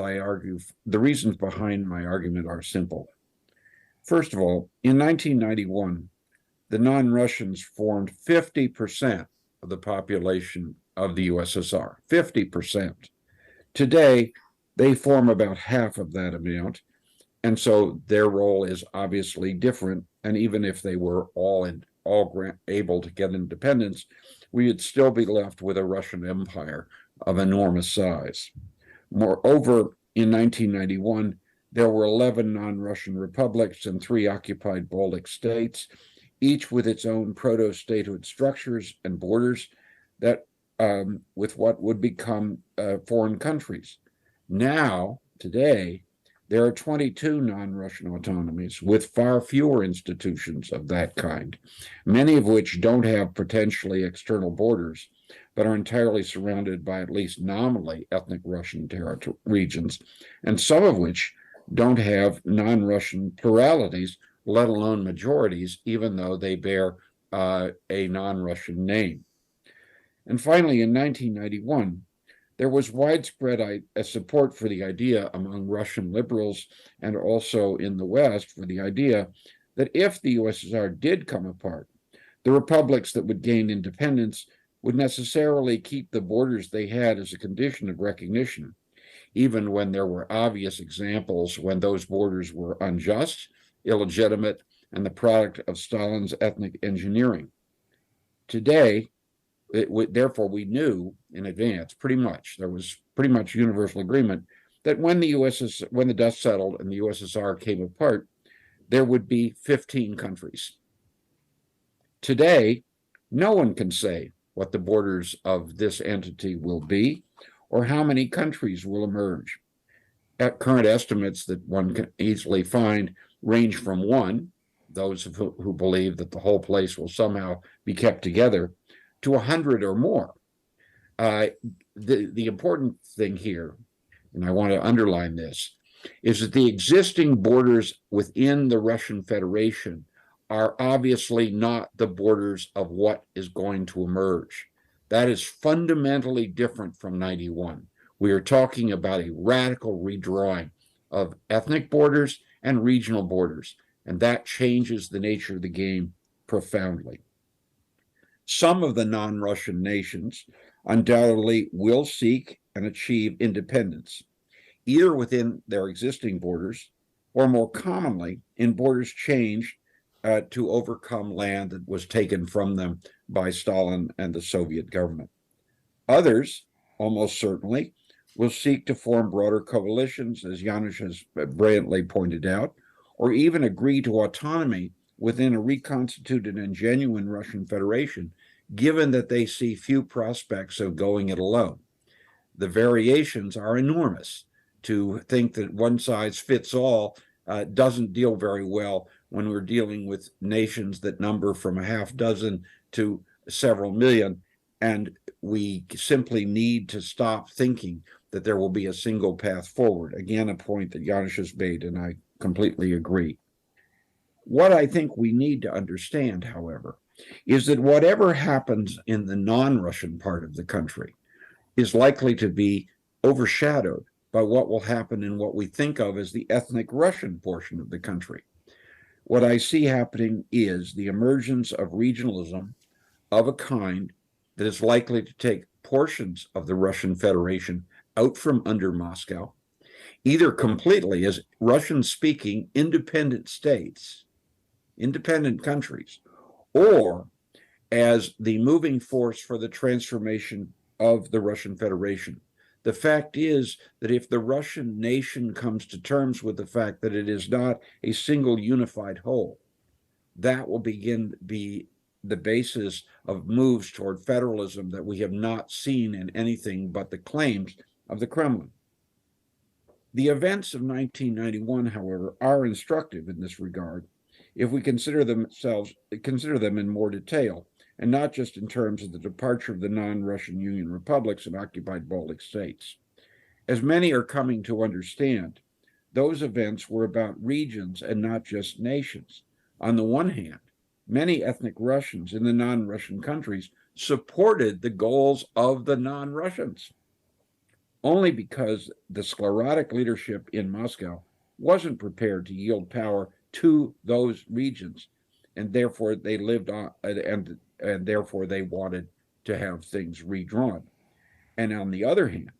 behind my argument are simple. First of all, in 1991, the non-Russians formed 50% of the population of the USSR, 50%. Today, they form about half of that amount, and so their role is obviously different. And even if they were all able to get independence, we would still be left with a Russian empire of enormous size. Moreover, in 1991, there were 11 non-Russian republics and 3 occupied Baltic states, each with its own proto-statehood structures and borders that with what would become foreign countries. Now, today, there are 22 non-Russian autonomies with far fewer institutions of that kind, many of which don't have potentially external borders, but are entirely surrounded by at least nominally ethnic Russian regions, and some of which don't have non-Russian pluralities, let alone majorities, even though they bear a non-Russian name. And finally, in 1991, there was widespread support for the idea among Russian liberals and also in the West for the idea that if the USSR did come apart, the republics that would gain independence would necessarily keep the borders they had as a condition of recognition, even when there were obvious examples when those borders were unjust, illegitimate, and the product of Stalin's ethnic engineering. Today, therefore, we knew in advance, there was pretty much universal agreement that when the dust settled and the USSR came apart, there would be 15 countries. Today, no one can say what the borders of this entity will be or how many countries will emerge. At current estimates that one can easily find range from 1, those who believe that the whole place will somehow be kept together, to 100 or more. The important thing here, and I want to underline this, is that the existing borders within the Russian Federation are obviously not the borders of what is going to emerge. That is fundamentally different from 91. We are talking about a radical redrawing of ethnic borders and regional borders, and that changes the nature of the game profoundly. Some of the non-Russian nations undoubtedly will seek and achieve independence, either within their existing borders or more commonly in borders changed to overcome land that was taken from them by Stalin and the Soviet government. Others, almost certainly, will seek to form broader coalitions, as Janusz has brilliantly pointed out, or even agree to autonomy within a reconstituted and genuine Russian Federation, given that they see few prospects of going it alone. The variations are enormous. To think that one size fits all doesn't deal very well when we're dealing with nations that number from a half dozen to several million, and we simply need to stop thinking that there will be a single path forward. Again, a point that Janusz has made, and I completely agree. What I think we need to understand, however, is that whatever happens in the non-Russian part of the country is likely to be overshadowed by what will happen in what we think of as the ethnic Russian portion of the country. What I see happening is the emergence of regionalism of a kind that is likely to take portions of the Russian Federation out from under Moscow, either completely as Russian-speaking independent states, independent countries, or as the moving force for the transformation of the Russian Federation. The fact is that if the Russian nation comes to terms with the fact that it is not a single unified whole, that will begin to be the basis of moves toward federalism that we have not seen in anything but the claims of the Kremlin. The events of 1991, however, are instructive in this regard, if we consider them in more detail, and not just in terms of the departure of the non-Russian Union republics and occupied Baltic states. As many are coming to understand, those events were about regions and not just nations. On the one hand, many ethnic Russians in the non-Russian countries supported the goals of the non-Russians, only because the sclerotic leadership in Moscow wasn't prepared to yield power to those regions, and therefore they lived on, and therefore they wanted to have things redrawn. And on the other hand,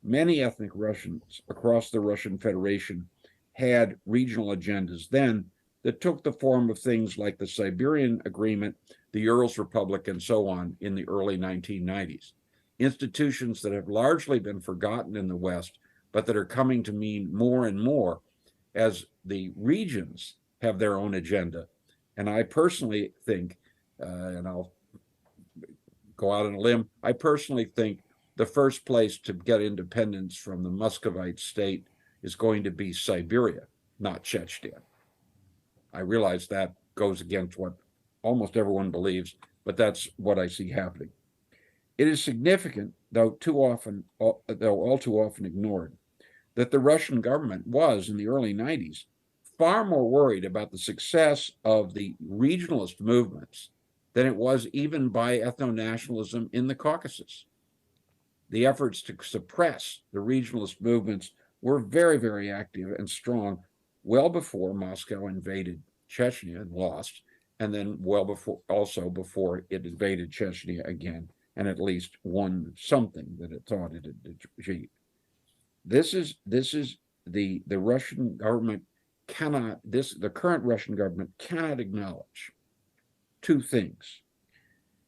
many ethnic Russians across the Russian Federation had regional agendas then that took the form of things like the Siberian Agreement, the Urals Republic, and so on in the early 1990s. Institutions that have largely been forgotten in the West, but that are coming to mean more and more as the regions have their own agenda. And I personally think, and I'll go out on a limb, I personally think the first place to get independence from the Muscovite state is going to be Siberia, not Chechen. I realize that goes against what almost everyone believes, but that's what I see happening. It is significant, though all too often ignored, that the Russian government was, in the early 90s, far more worried about the success of the regionalist movements than it was even by ethno-nationalism in the Caucasus. The efforts to suppress the regionalist movements were very, very active and strong well before Moscow invaded Chechnya and lost, and then well before it invaded Chechnya again and at least won something that it thought it had achieved. This is the Russian government the current Russian government cannot acknowledge two things,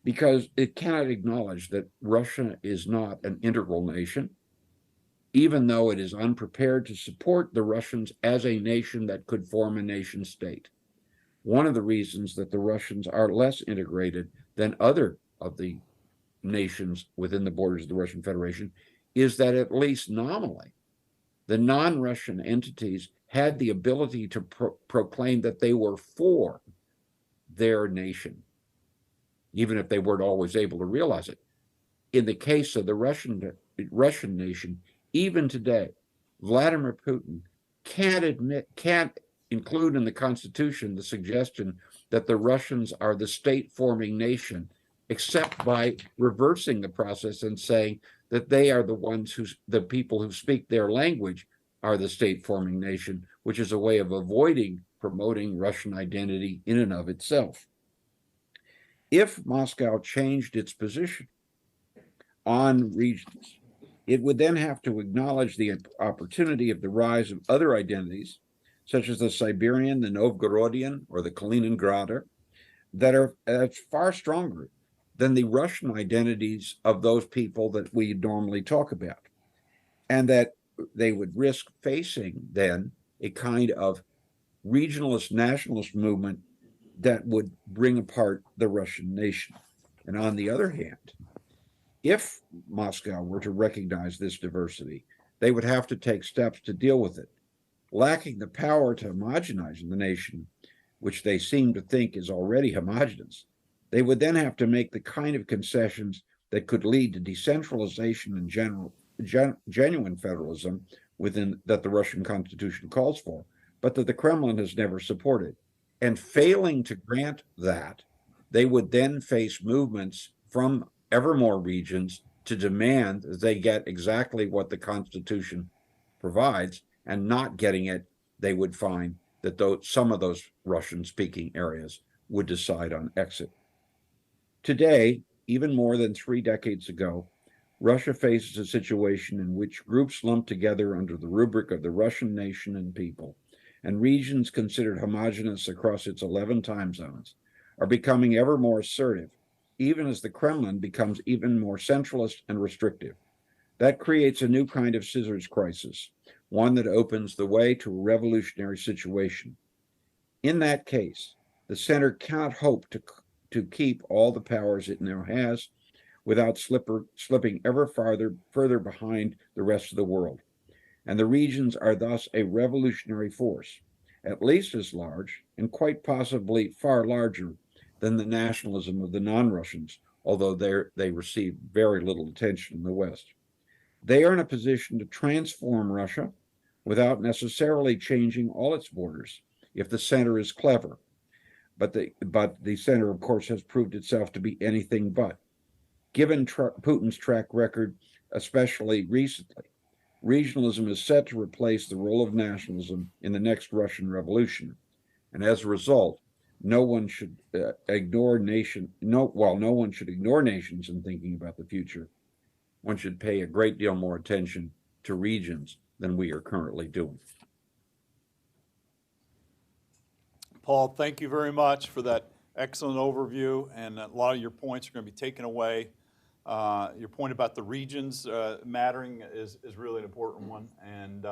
because it cannot acknowledge that Russia is not an integral nation, even though it is unprepared to support the Russians as a nation that could form a nation state. One of the reasons that the Russians are less integrated than other of the nations within the borders of the Russian Federation is that, at least nominally, the non-Russian entities had the ability to proclaim that they were for their nation, even if they weren't always able to realize it. In the case of the Russian nation, even today, Vladimir Putin can't include in the Constitution the suggestion that the Russians are the state-forming nation, except by reversing the process and saying that they are the people who speak their language are the state-forming nation, which is a way of avoiding promoting Russian identity in and of itself. If Moscow changed its position on regions, it would then have to acknowledge the opportunity of the rise of other identities, such as the Siberian, the Novgorodian, or the Kaliningrader, that are far stronger than the Russian identities of those people that we normally talk about, and that they would risk facing then a kind of regionalist nationalist movement that would bring apart the Russian nation. And on the other hand, if Moscow were to recognize this diversity, they would have to take steps to deal with it. Lacking the power to homogenize the nation, which they seem to think is already homogenous, they would then have to make the kind of concessions that could lead to decentralization and genuine federalism that the Russian Constitution calls for, but that the Kremlin has never supported. And failing to grant that, they would then face movements from ever more regions to demand that they get exactly what the Constitution provides, and not getting it, they would find that some of those Russian-speaking areas would decide on exit. Today, even more than 3 decades ago, Russia faces a situation in which groups lumped together under the rubric of the Russian nation and people, and regions considered homogeneous across its 11 time zones, are becoming ever more assertive, even as the Kremlin becomes even more centralist and restrictive. That creates a new kind of scissors crisis, one that opens the way to a revolutionary situation. In that case, the center cannot hope to keep all the powers it now has without slipping ever further behind the rest of the world. And the regions are thus a revolutionary force. at least as large and quite possibly far larger than the nationalism of the non-Russians, although they receive very little attention in the West. They are in a position to transform Russia without necessarily changing all its borders if the center is clever. But the center, of course, has proved itself to be anything but. Given Putin's track record, especially recently, regionalism is set to replace the role of nationalism in the next Russian Revolution. And as a result, no one should ignore nations in thinking about the future. One should pay a great deal more attention to regions than we are currently doing. Paul, thank you very much for that excellent overview, and a lot of your points are going to be taken away. Your point about the regions mattering is really an important one, and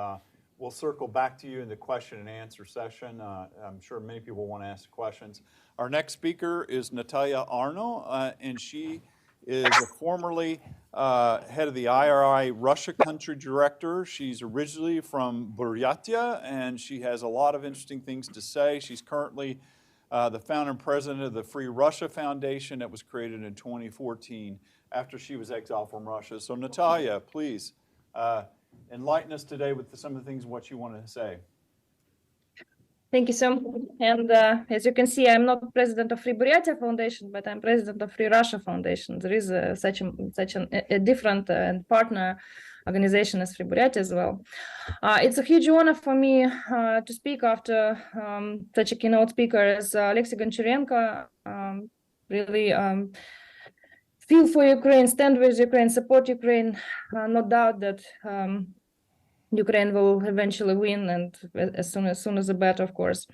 we'll circle back to you in the question and answer session. I'm sure many people want to ask questions. Our next speaker is Natalia Arno, and she is formerly head of the IRI Russia country director. She's originally from Buryatia, and she has a lot of interesting things to say. She's currently the founder and president of the Free Russia Foundation that was created in 2014 after she was exiled from Russia. So Natalia, please enlighten us today with some of the things what you want to say. Thank you so much. And as you can see, I'm not president of Free Buryatia Foundation, but I'm president of Free Russia Foundation. There is such a different and partner organization as Free Buryatia as well. It's a huge honor for me to speak after such a keynote speaker as Alexi Goncharenko. Really feel for Ukraine, stand with Ukraine, support Ukraine. No doubt that Ukraine will eventually win, and as soon as the better, of course.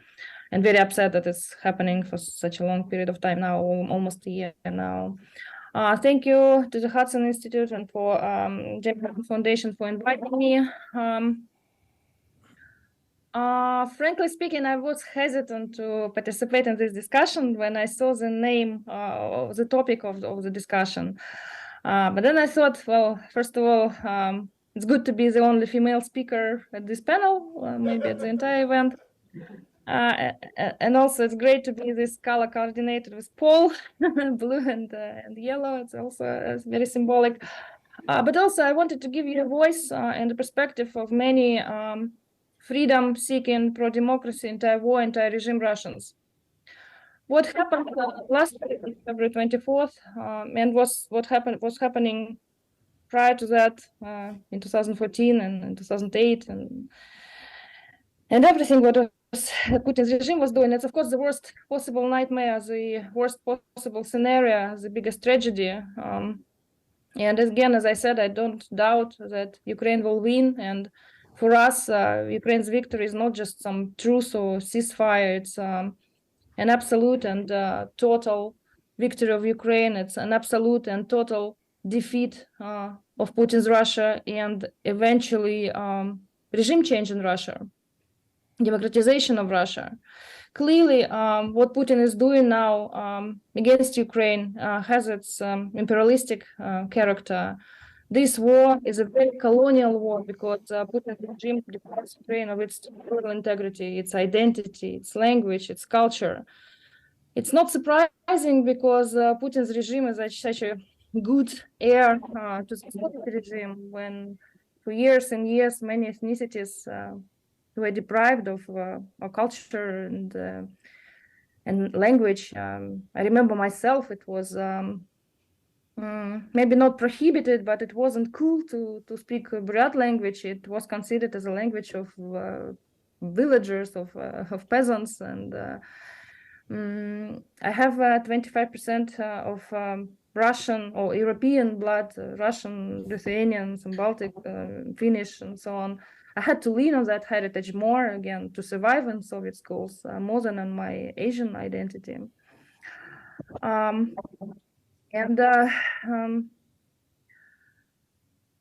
And very upset that it's happening for such a long period of time now, almost a year now. Thank you to the Hudson Institute and for Jamestown Foundation for inviting me. Frankly speaking, I was hesitant to participate in this discussion when I saw the name of the topic of the discussion. But then I thought, well, first of all, it's good to be the only female speaker at this panel, maybe at the entire event. And also it's great to be this color coordinated with Paul, blue and yellow. It's also very symbolic. But also I wanted to give you a voice and the perspective of many freedom-seeking, pro-democracy, anti-war, anti-regime Russians. What happened last week, February 24th, and was happening prior to that in 2014 and in 2008 and everything what Putin's regime was doing, it's of course the worst possible nightmare, the worst possible scenario, the biggest tragedy. And again, as I said, I don't doubt that Ukraine will win. And for us, Ukraine's victory is not just some truce or ceasefire. It's an absolute and total victory of Ukraine. It's an absolute and total defeat of Putin's Russia and eventually regime change in Russia, democratization of Russia. Clearly, what Putin is doing now against Ukraine has its imperialistic character. This war is a very colonial war because Putin's regime deprives Ukraine of its territorial integrity, its identity, its language, its culture. It's not surprising because Putin's regime is such a good heir to the Soviet regime when for years and years many ethnicities were deprived of culture and language. I remember myself, it was maybe not prohibited, but it wasn't cool to speak Buryat language. It was considered as a language of villagers, of peasants. And I have 25% of Russian or European blood, Russian, Lithuanian, some Baltic, Finnish, and so on. I had to lean on that heritage more, again, to survive in Soviet schools, more than on my Asian identity.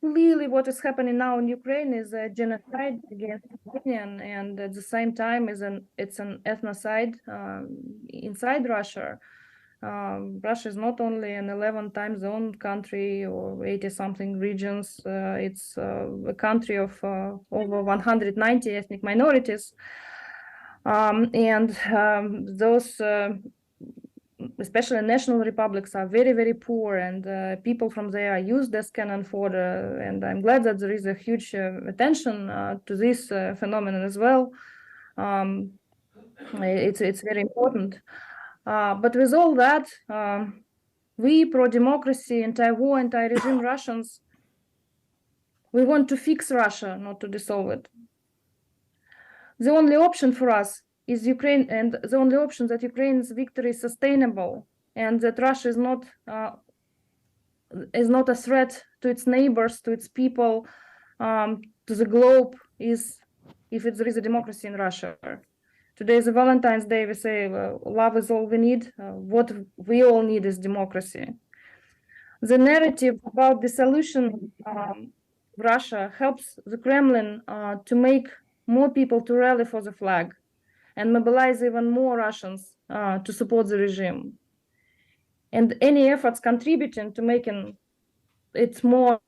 Clearly what is happening now in Ukraine is a genocide against Ukrainian, and at the same time it's an ethnocide inside Russia. Russia is not only an 11 time zone country or 80 something regions, it's a country of over 190 ethnic minorities. Those especially national republics are very, very poor, and people from there are useless, can afford, and I'm glad that there is a huge attention to this phenomenon as well. It's very important. But with all that, we pro-democracy, anti-war, anti-regime Russians, we want to fix Russia, not to dissolve it. The only option for us is Ukraine, and the only option that Ukraine's victory is sustainable, and that Russia is not a threat to its neighbors, to its people, to the globe, is if there is a democracy in Russia. Today is a Valentine's Day. We say love is all we need. What we all need is democracy. The narrative about dissolution Russia helps the Kremlin to make more people to rally for the flag and mobilize even more Russians to support the regime. And any efforts contributing to making it more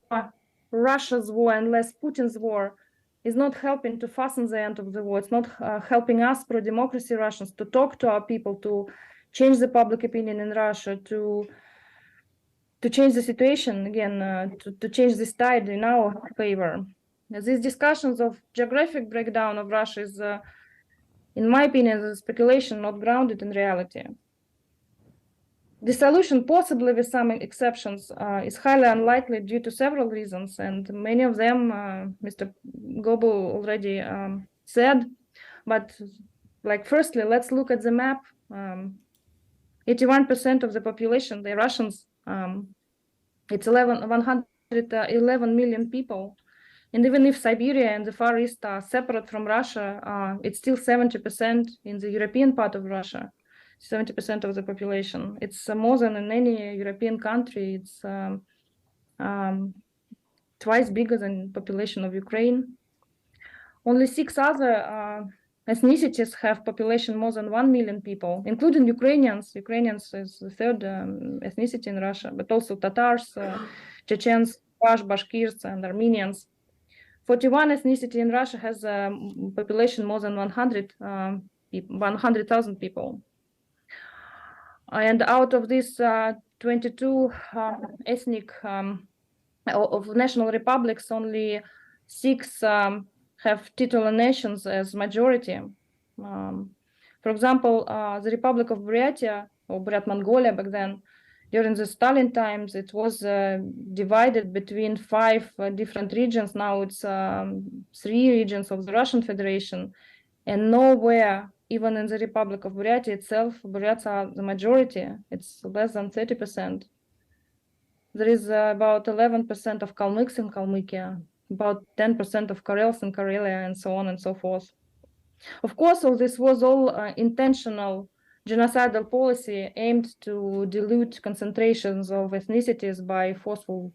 Russia's war and less Putin's war is not helping to fasten the end of the war. It's not helping us, pro-democracy Russians, to talk to our people, to change the public opinion in Russia, to change the situation again, to change this tide in our favor. These discussions of geographic breakdown of Russia is, in my opinion, a speculation not grounded in reality. Dissolution, possibly with some exceptions, is highly unlikely due to several reasons, and many of them Mr. Gobel already said. But, like, firstly, let's look at the map. 81% of the population, the Russians, it's 111 million people. And even if Siberia and the Far East are separate from Russia, it's still 70% in the European part of Russia, 70% of the population. It's more than in any European country. It's twice bigger than population of Ukraine. Only 6 other ethnicities have population more than 1 million people, including Ukrainians. Ukrainians is the third ethnicity in Russia, but also Tatars, Chechens, Bashkirs, and Armenians. 41 ethnicity in Russia has a population more than 100,000 people. And out of these 22 ethnic of national republics, only 6 have titular nations as majority. For example, the Republic of Buryatia, or Buryat Mongolia back then, during the Stalin times, it was divided between 5 different regions. Now it's 3 regions of the Russian Federation, and nowhere, even in the Republic of Buryatia itself, Buryats are the majority. It's less than 30%. There is about 11% of Kalmyks in Kalmykia, about 10% of Karels in Karelia, and so on and so forth. Of course, all this was all intentional genocidal policy aimed to dilute concentrations of ethnicities by forceful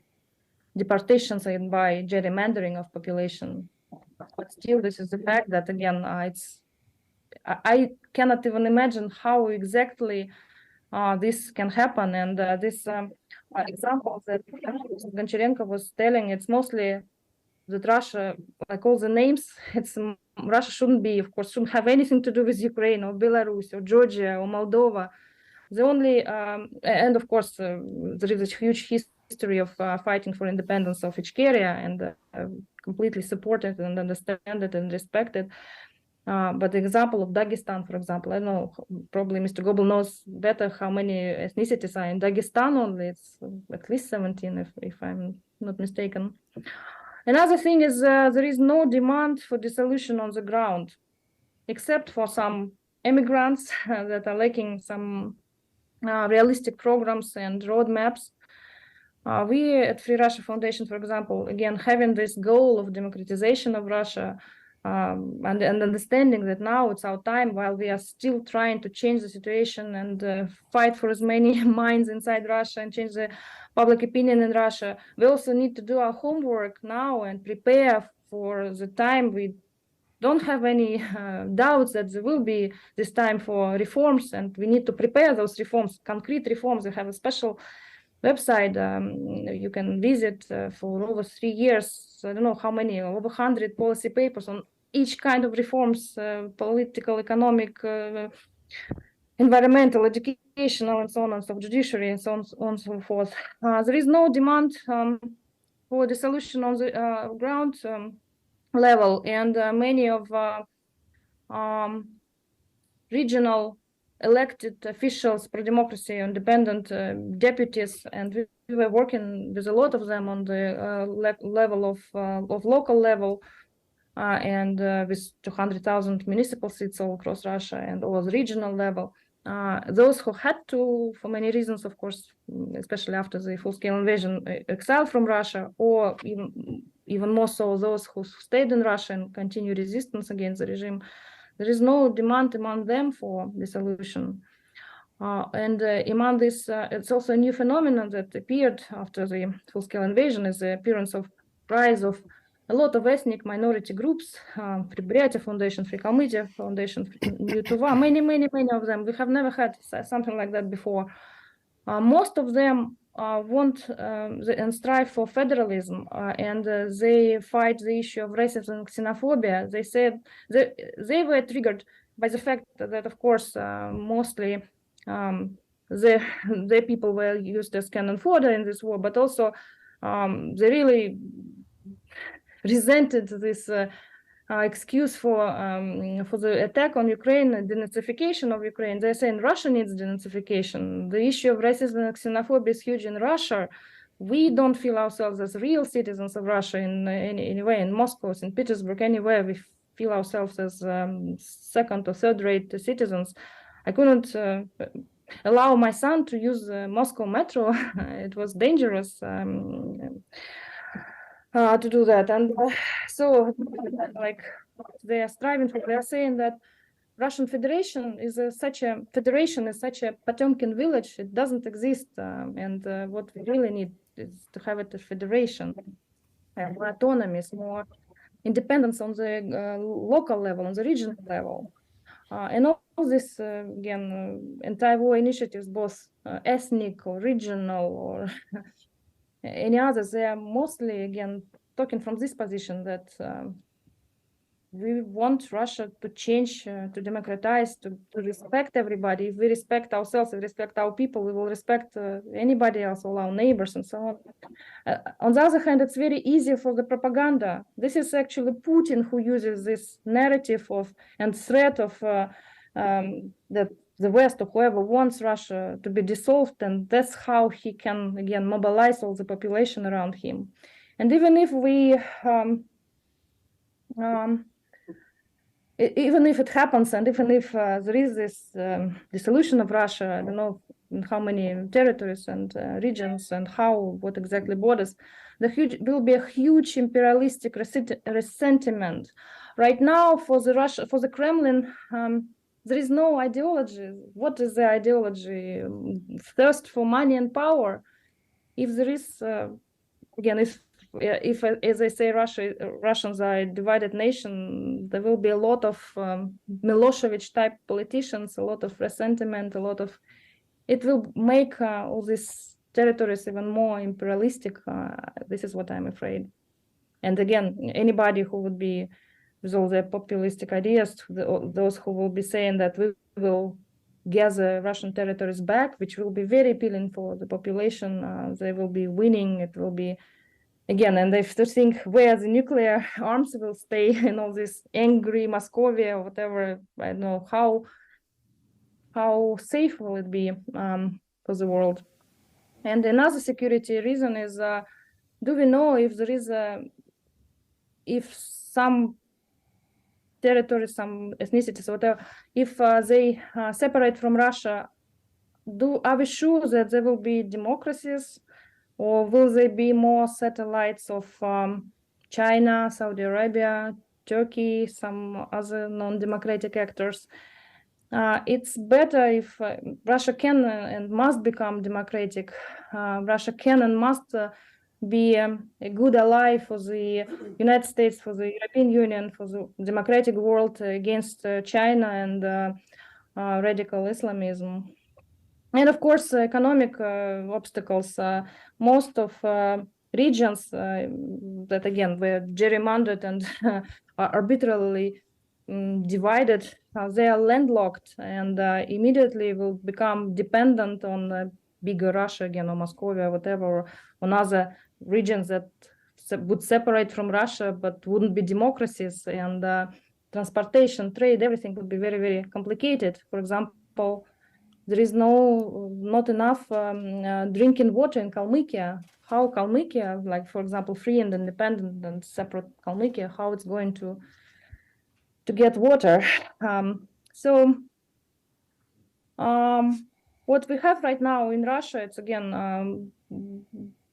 deportations and by gerrymandering of population. But still, this is the fact that, again, I cannot even imagine how exactly this can happen. And this example that Goncharenko was telling, it's mostly that Russia, like all the names, Russia shouldn't have anything to do with Ukraine or Belarus or Georgia or Moldova. The only, and of course, there is a huge history of fighting for independence of Ichkeria, and completely supported and understand it and respect it. But the example of Dagestan, for example, I don't know, probably Mr. Gobel knows better how many ethnicities are in Dagestan only. It's at least 17, if I'm not mistaken. Another thing is there is no demand for dissolution on the ground, except for some immigrants that are lacking some realistic programs and roadmaps. We at Free Russia Foundation, for example, again, having this goal of democratization of Russia, and understanding that now it's our time, while we are still trying to change the situation and fight for as many minds inside Russia and change the public opinion in Russia, we also need to do our homework now and prepare for the time. We don't have any doubts that there will be this time for reforms, and we need to prepare those reforms, concrete reforms. We have a special website you can visit for over 3 years. So I don't know how many, over 100 policy papers on each kind of reforms, political, economic, environmental, educational, and so on and so judiciary, and so on and so forth. There is no demand for dissolution on the ground level, and many of regional elected officials, pro-democracy, independent deputies, and we were working with a lot of them on the level of local level, and with 200,000 municipal seats all across Russia and all the regional level. Those who had to, for many reasons, of course, especially after the full-scale invasion, exiled from Russia, or even more so those who stayed in Russia and continue resistance against the regime. There is no demand among them for dissolution. And among this, it's also a new phenomenon that appeared after the full-scale invasion, is the appearance of rise of a lot of ethnic minority groups, Предприятие Foundation, Free Kalmykia Foundation, Yutuva, many of them. We have never had something like that before. Most of them want and strive for federalism, and they fight the issue of racism and xenophobia. They said they were triggered by the fact that, of course, mostly the people were used as cannon fodder in this war, but also they really resented this excuse for the attack on Ukraine, denazification of Ukraine. They're saying Russia needs denazification. The issue of racism and xenophobia is huge in Russia. We don't feel ourselves as real citizens of Russia in any way. In Moscow, in Petersburg, anywhere, we feel ourselves as second or third-rate citizens. I couldn't allow my son to use the Moscow metro. It was dangerous to do that. And so, like, they are striving for, they are saying that Russian Federation is such a Potemkin village. It doesn't exist. And what we really need is to have it a federation, more autonomy, more independence on the local level, on the regional level. And all this, again, anti-war initiatives, both ethnic or regional or any others, they are mostly, again, talking from this position that we want Russia to change, to democratize, to respect everybody. If we respect ourselves, if we respect our people, we will respect anybody else, all our neighbors and so on. On the other hand, it's very easy for the propaganda. This is actually Putin who uses this narrative of and threat of that the West or whoever wants Russia to be dissolved, and that's how he can, again, mobilize all the population around him. And even if we even if it happens, and even if there is this dissolution of Russia, I don't know in how many territories and regions and what exactly borders, will be a huge imperialistic resentment. Right now, for the Kremlin, there is no ideology. What is the ideology? Thirst for money and power. If there is, again, if as I say, Russians are a divided nation, there will be a lot of Milosevic-type politicians, a lot of resentment, it will make all these territories even more imperialistic. This is what I'm afraid. And again, anybody who would be with all their populistic ideas, those who will be saying that we will gather Russian territories back, which will be very appealing for the population. They will be winning. It will be, again, and they have to think where the nuclear arms will stay in all this angry Moscovia or whatever. I don't know how safe will it be for the world. And another security reason is, do we know if there is if some territories, some ethnicities, whatever, if they separate from Russia, are we sure that there will be democracies, or will they be more satellites of China, Saudi Arabia, Turkey, some other non-democratic actors? It's better if Russia can and must become democratic. Russia can and must be a good ally for the United States, for the European Union, for the democratic world against China and radical Islamism. And of course, economic obstacles. Most of regions that again were gerrymandered and arbitrarily divided, they are landlocked and immediately will become dependent on bigger Russia again, or Moscow, whatever, or on other regions that would separate from Russia but wouldn't be democracies, and transportation, trade, everything would be very, very complicated. For example, there is not enough drinking water in Kalmykia. How Kalmykia, like for example, free and independent and separate Kalmykia, how it's going to get water? What we have right now in Russia, it's again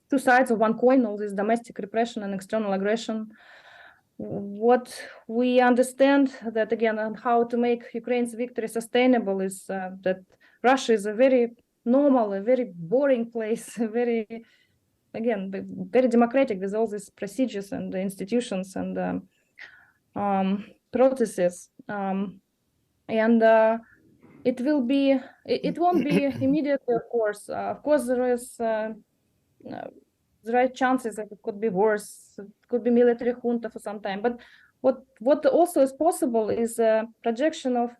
two sides of one coin, all this domestic repression and external aggression. What we understand that again, and how to make Ukraine's victory sustainable is that Russia is a very normal, a very boring place, very democratic with all these procedures and institutions and processes. It won't be immediately, of course. Of course, there are chances that it could be worse. It could be military junta for some time. But what also is possible is a projection of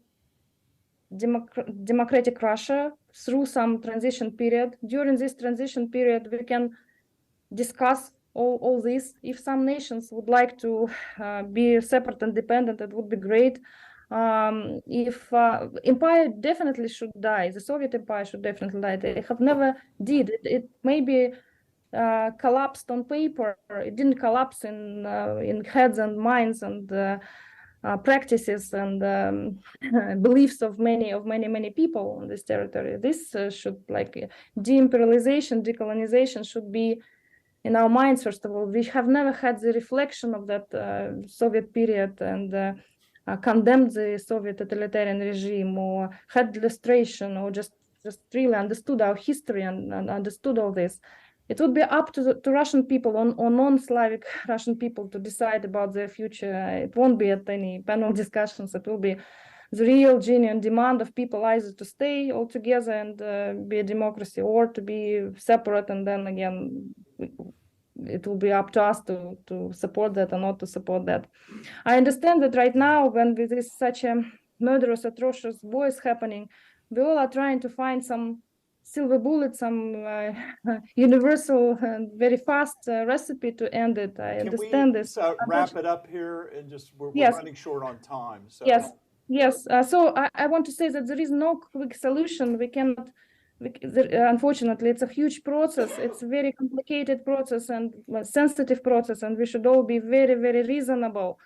democratic Russia through some transition period. During this transition period, we can discuss all this. If some nations would like to be separate and independent, it would be great. If empire definitely should die, the Soviet Empire should definitely die. They have never did. It maybe collapsed on paper. It didn't collapse in heads and minds and practices and beliefs of many people on this territory. This should, like, de-imperialization, decolonization should be in our minds. First of all, we have never had the reflection of that Soviet period and condemned the Soviet totalitarian regime or had illustration or just really understood our history and understood all this. It would be up to Russian people or non-Slavic Russian people to decide about their future. It won't be at any panel discussions. It will be the real genuine demand of people either to stay all together and be a democracy or to be separate, and then again it will be up to us to support that or not to support that. I understand that right now, when with this such a murderous, atrocious war is happening, we all are trying to find some silver bullet, some universal and very fast recipe to end it. I understand this. Can we wrap it up here and just we're Yes. running short on time. So. Yes. So I want to say that there is no quick solution. We cannot. Unfortunately, it's a huge process. It's a very complicated process and sensitive process, and we should all be very, very reasonable.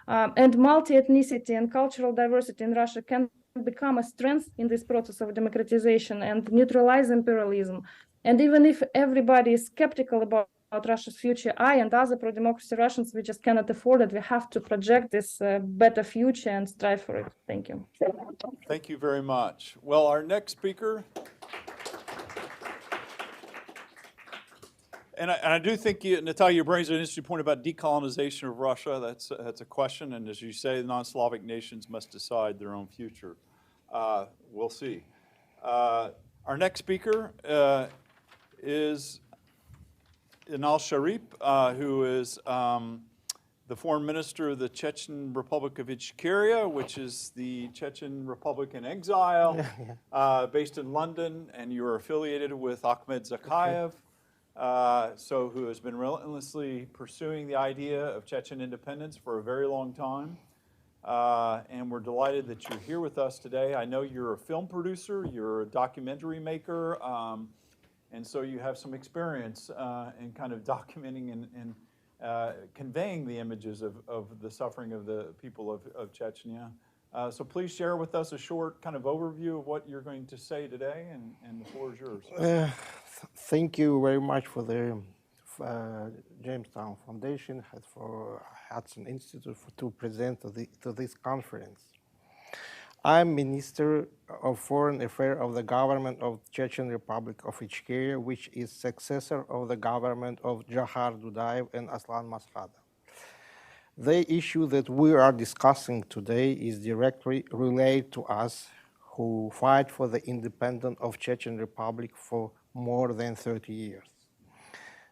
And multi-ethnicity and cultural diversity in Russia can become a strength in this process of democratization and neutralize imperialism. And even if everybody is skeptical about Russia's future, I and other pro-democracy Russians, we just cannot afford it. We have to project this better future and strive for it. Thank you. Thank you very much. Well, our next speaker, and I do think, Natalia, you brings an interesting point about decolonization of Russia. That's a question, and as you say, the non-Slavic nations must decide their own future. We'll see. Our next speaker is Inal Sharif, who is the foreign minister of the Chechen Republic of Ichkeria, which is the Chechen Republic in exile, based in London, and you are affiliated with Ahmed Zakayev, who has been relentlessly pursuing the idea of Chechen independence for a very long time. And we're delighted that you're here with us today. I know you're a film producer, you're a documentary maker, and so you have some experience in kind of documenting and conveying the images of the suffering of the people of Chechnya. So please share with us a short kind of overview of what you're going to say today, and the floor is yours. Thank you very much for the Jamestown Foundation, for Hudson Institute to present to this conference. I'm Minister of Foreign Affairs of the government of Chechen Republic of Ichkeria, which is successor of the government of Jahar Dudayev and Aslan Maskhadov. The issue that we are discussing today is directly related to us who fight for the independence of Chechen Republic for more than 30 years.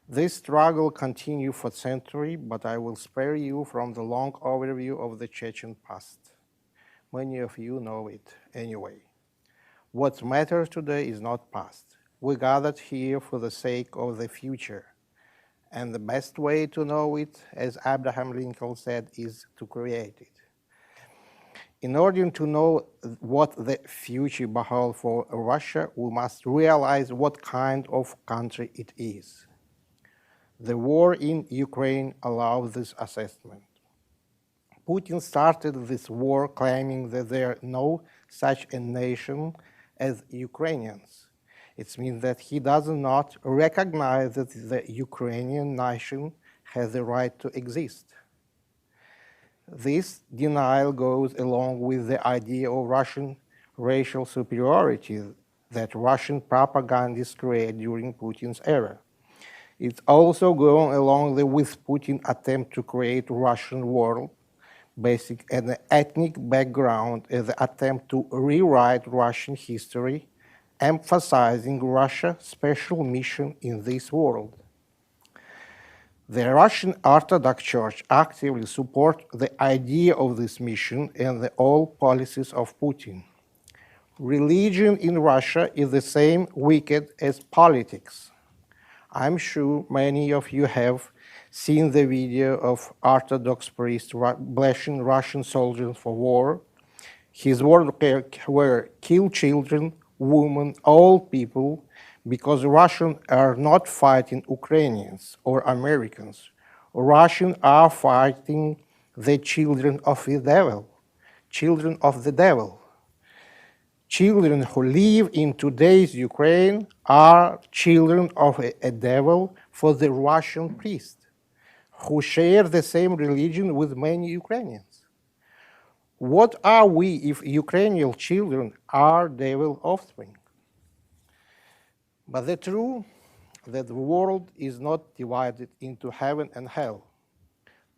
This struggle continued for centuries, but I will spare you from the long overview of the Chechen past. Many of you know it anyway. What matters today is not past. We gathered here for the sake of the future. And the best way to know it, as Abraham Lincoln said, is to create it. In order to know what the future beholds for Russia, we must realize what kind of country it is. The war in Ukraine allows this assessment. Putin started this war claiming that there is no such a nation as Ukrainians. It means that he does not recognize that the Ukrainian nation has the right to exist. This denial goes along with the idea of Russian racial superiority that Russian propagandists created during Putin's era. It's also going along with Putin's attempt to create Russian world, basic and ethnic background as an attempt to rewrite Russian history, emphasizing Russia's special mission in this world. The Russian Orthodox Church actively supports the idea of this mission and all policies of Putin. Religion in Russia is the same wicked as politics. I'm sure many of you have seen the video of Orthodox priests blessing Russian soldiers for war. His words were kill children, women, old people, because Russians are not fighting Ukrainians or Americans. Russians are fighting the children of the devil, children of the devil. Children who live in today's Ukraine are children of a devil for the Russian priest, who share the same religion with many Ukrainians. What are we if Ukrainian children are devil offspring? But the truth that the world is not divided into heaven and hell.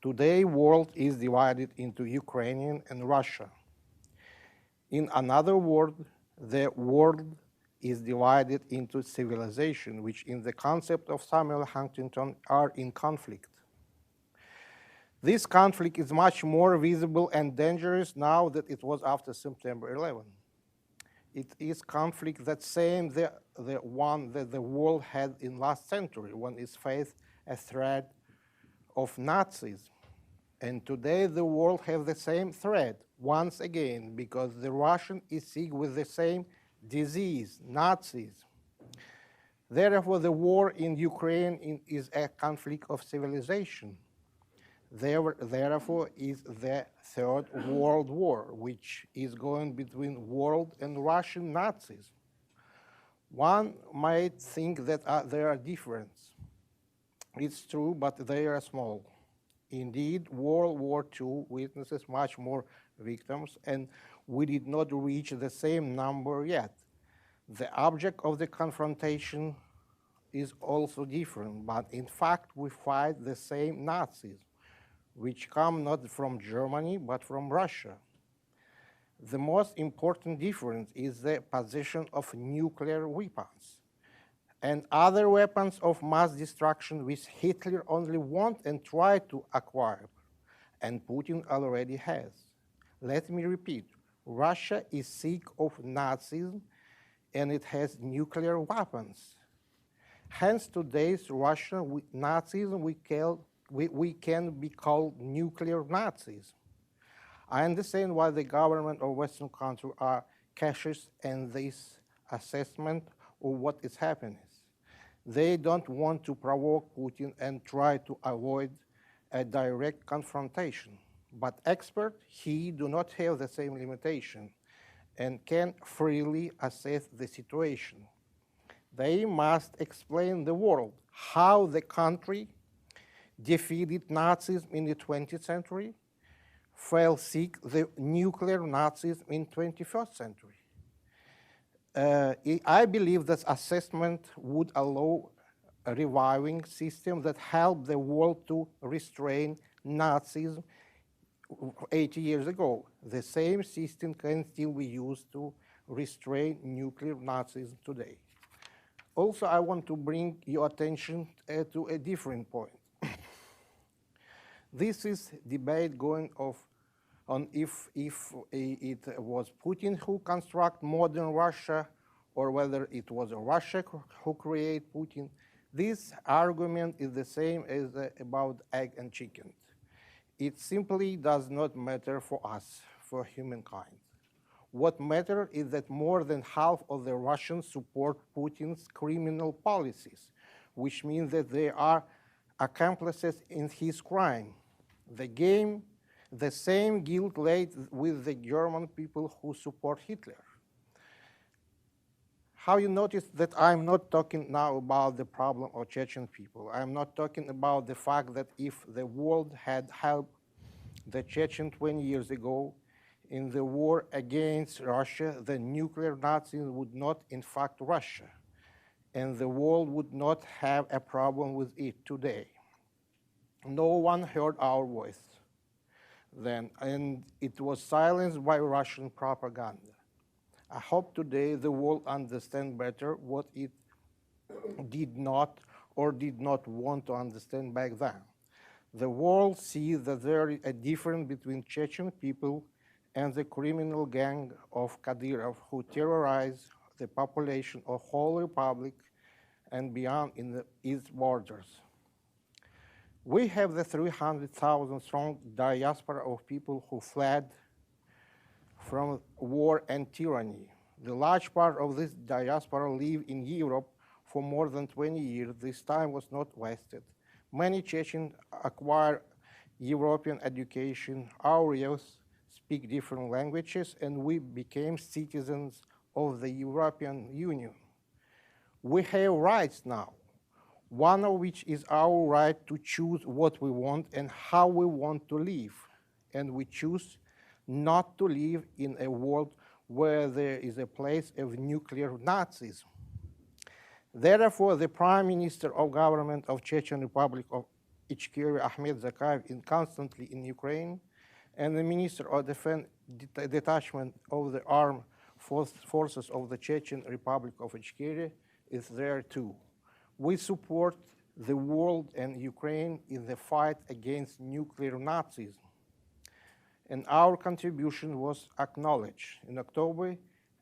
Today, world is divided into Ukrainian and Russia. In another word, the world is divided into civilization, which in the concept of Samuel Huntington are in conflict. This conflict is much more visible and dangerous now than it was after September 11. It is conflict that same the one that the world had in last century when it faced a threat of Nazis. And today the world has the same threat once again because the Russian is sick with the same disease, Nazis. Therefore, the war in Ukraine is a conflict of civilization. Therefore, is the Third World War, which is going between world and Russian Nazis. One might think that there are differences. It's true, but they are small. Indeed, World War II witnesses much more victims, and we did not reach the same number yet. The object of the confrontation is also different, but in fact, we fight the same Nazis, which come not from Germany, but from Russia. The most important difference is the possession of nuclear weapons and other weapons of mass destruction which Hitler only want and try to acquire, and Putin already has. Let me repeat, Russia is sick of Nazism and it has nuclear weapons. Hence today's Russian with Nazism we can be called nuclear Nazis. I understand why the government of Western countries are cautious in this assessment of what is happening. They don't want to provoke Putin and try to avoid a direct confrontation. But experts, he do not have the same limitation and can freely assess the situation. They must explain the world how the country defeated Nazism in the 20th century, fell sick the nuclear Nazism in 21st century. I believe that assessment would allow a reviving system that helped the world to restrain Nazism 80 years ago. The same system can still be used to restrain nuclear Nazism today. Also, I want to bring your attention to a different point. This is debate going on if it was Putin who construct modern Russia or whether it was Russia who created Putin. This argument is the same as about egg and chicken. It simply does not matter for us, for humankind. What matters is that more than half of the Russians support Putin's criminal policies, which means that they are accomplices in his crime. The same guilt laid with the German people who support Hitler. How you notice that I'm not talking now about the problem of Chechen people. I'm not talking about the fact that if the world had helped the Chechen 20 years ago in the war against Russia, the nuclear Nazis would not in fact Russia, and the world would not have a problem with it today. No one heard our voice then, and it was silenced by Russian propaganda. I hope today the world understands better what it did not or did not want to understand back then. The world sees that there is a difference between Chechen people and the criminal gang of Kadyrov who terrorize the population of whole republic and beyond in its borders. We have the 300,000 strong diaspora of people who fled from war and tyranny. The large part of this diaspora live in Europe for more than 20 years. This time was not wasted. Many Chechens acquire European education. Our youth speak different languages, and we became citizens of the European Union. We have rights now, one of which is our right to choose what we want and how we want to live. And we choose not to live in a world where there is a place of nuclear Nazism. Therefore, the Prime Minister of Government of Chechen Republic of Ichkeria, Ahmed Zakayev, is constantly in Ukraine, and the Minister of Defense Detachment of the Armed Forces of the Chechen Republic of Ichkeria is there too. We support the world and Ukraine in the fight against nuclear Nazism, and our contribution was acknowledged. In October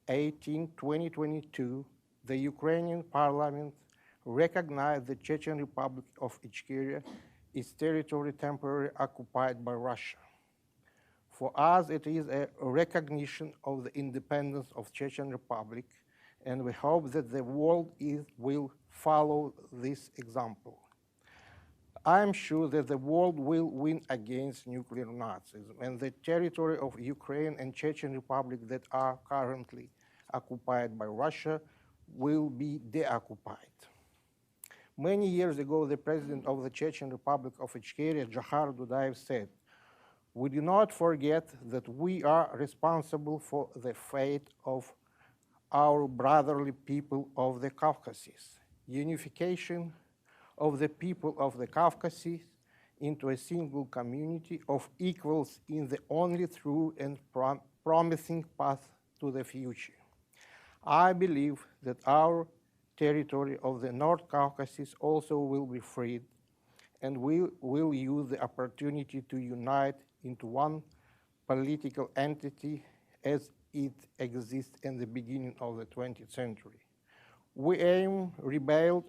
18, 2022, the Ukrainian parliament recognized the Chechen Republic of Ichkeria, its territory temporarily occupied by Russia. For us, it is a recognition of the independence of Chechen Republic, and we hope that the world will follow this example. I am sure that the world will win against nuclear Nazism, and the territory of Ukraine and Chechen Republic that are currently occupied by Russia will be deoccupied. Many years ago, the president of the Chechen Republic of Ichkeria, Jahar Dudayev, said, "We do not forget that we are responsible for the fate of our brotherly people of the Caucasus. Unification of the people of the Caucasus into a single community of equals is the only true and promising path to the future. I believe that our territory of the North Caucasus also will be freed, and we will use the opportunity to unite into one political entity as it exists in the beginning of the 20th century. We aim to rebuild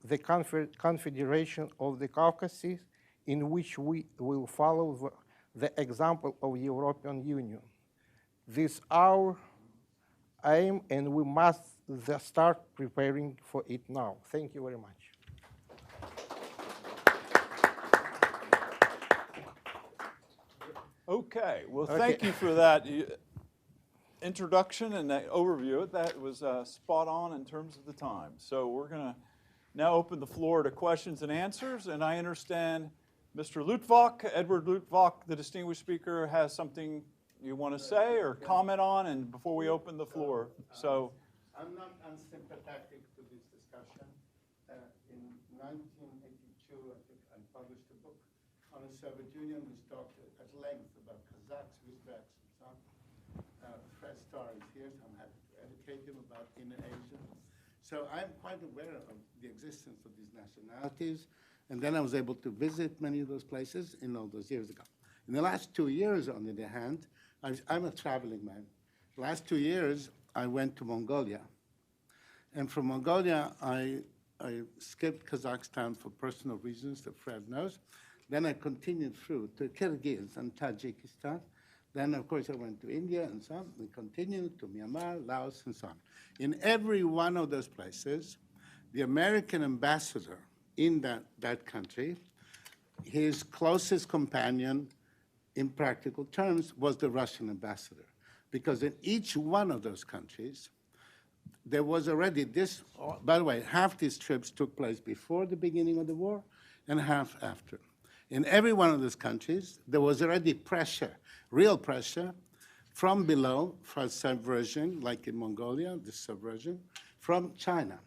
the Confederation of the Caucasus, in which we will follow the example of the European Union. This is our aim, and we must start preparing for it now. Thank you very much. Okay, well, thank you for that introduction and that overview. That was spot on in terms of the time. So we're going to now open the floor to questions and answers, and I understand Mr. Lutvak, Edward Lutvak, the distinguished speaker, has something you want to say or comment on, and before we open the floor. So I'm not unsympathetic to this discussion. In 1982, I think I published a book on the Soviet Union, which talked at length about Kazakhs, Uzbeks, and so on. Fred Starr is here, so I'm happy to educate him about inner Asia. So I'm quite aware of the existence of these nationalities. And then I was able to visit many of those places in all those years ago. In the last 2 years, on the other hand, I'm a traveling man. The last 2 years, I went to Mongolia. And from Mongolia, I skipped Kazakhstan for personal reasons that Fred knows. Then I continued through to Kyrgyz and Tajikistan. Then, of course, I went to India and so on. We continued to Myanmar, Laos, and so on. In every one of those places, the American ambassador in that country, his closest companion in practical terms was the Russian ambassador. Because in each one of those countries, there was already this, by the way, half these trips took place before the beginning of the war and half after. In every one of those countries, there was already pressure, real pressure, from below for subversion, like in Mongolia, the subversion, from China.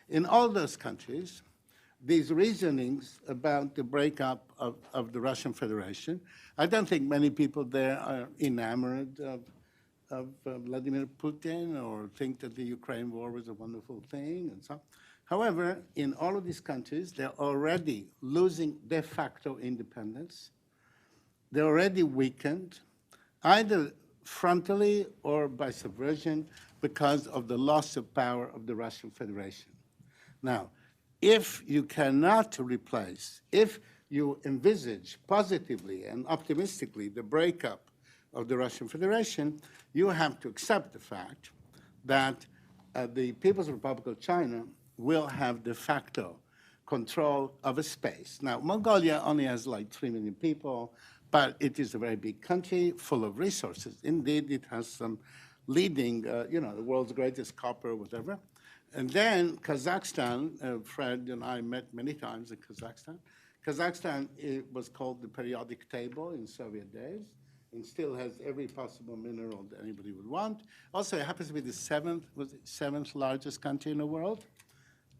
In all those countries, these reasonings about the breakup of the Russian Federation, I don't think many people there are enamored of Vladimir Putin or think that the Ukraine war was a wonderful thing and so on. However, in all of these countries, they're already losing de facto independence. They're already weakened, either frontally or by subversion because of the loss of power of the Russian Federation. Now, if you cannot replace, if you envisage positively and optimistically the breakup of the Russian Federation, you have to accept the fact that the People's Republic of China will have de facto control of a space. Now, Mongolia only has like 3 million people, but it is a very big country full of resources. Indeed, it has some leading, the world's greatest copper, whatever. And then Kazakhstan, Fred and I met many times in Kazakhstan. Kazakhstan was called the periodic table in Soviet days and still has every possible mineral that anybody would want. Also, it happens to be the seventh largest country in the world.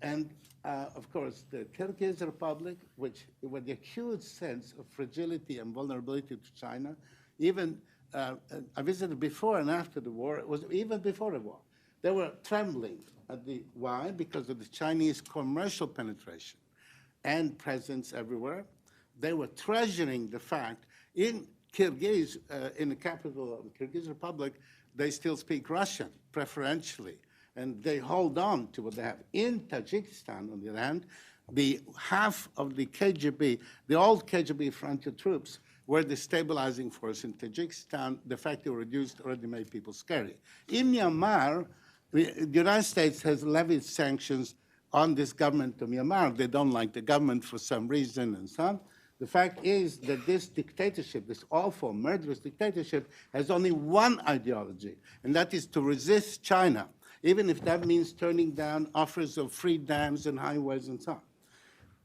And of course, the Kyrgyz Republic, which with the acute sense of fragility and vulnerability to China, even I visited before and after the war, it was even before the war. They were trembling at why? Because of the Chinese commercial penetration and presence everywhere. They were treasuring the fact in Kyrgyz, in the capital of the Kyrgyz Republic, they still speak Russian preferentially, and they hold on to what they have. In Tajikistan, on the other hand, the half of the KGB, the old KGB frontier troops, were the stabilizing force in Tajikistan. The fact they were reduced already made people scary. In Myanmar, the United States has levied sanctions on this government of Myanmar. They don't like the government for some reason and so on. The fact is that this dictatorship, this awful, murderous dictatorship, has only one ideology, and that is to resist China, even if that means turning down offers of free dams and highways and so on.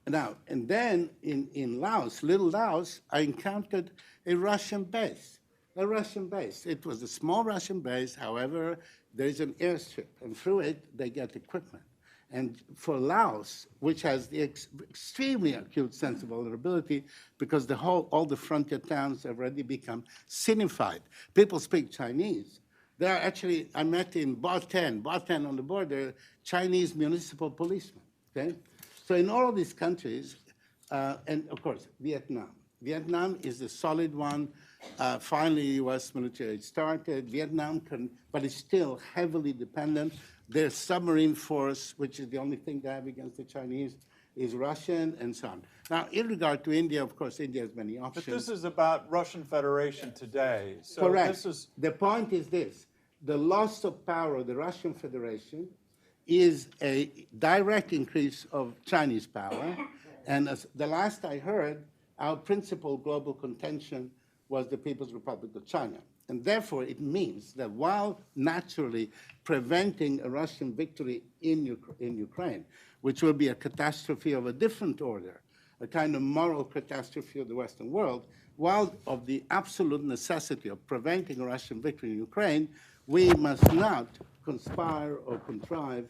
Now, and then in Laos, little Laos, I encountered a Russian base. It was a small Russian base. However, there is an airstrip, and through it, they get equipment. And for Laos, which has the extremely acute sense of vulnerability, because all the frontier towns have already become Sinified. People speak Chinese. There are actually, I met in Baten on the border, Chinese municipal policemen, okay? So in all of these countries, and of course, Vietnam. Vietnam is a solid one. Finally, U.S. military started. Vietnam but it's still heavily dependent. Their submarine force, which is the only thing they have against the Chinese, is Russian and so on. Now, in regard to India, of course, India has many options. But this is about Russian Federation today. So correct. The point is this. The loss of power of the Russian Federation is a direct increase of Chinese power. And as the last I heard, our principal global contention was the People's Republic of China. And therefore, it means that while naturally preventing a Russian victory in Ukraine, which will be a catastrophe of a different order, a kind of moral catastrophe of the Western world, while of the absolute necessity of preventing a Russian victory in Ukraine, we must not conspire or contrive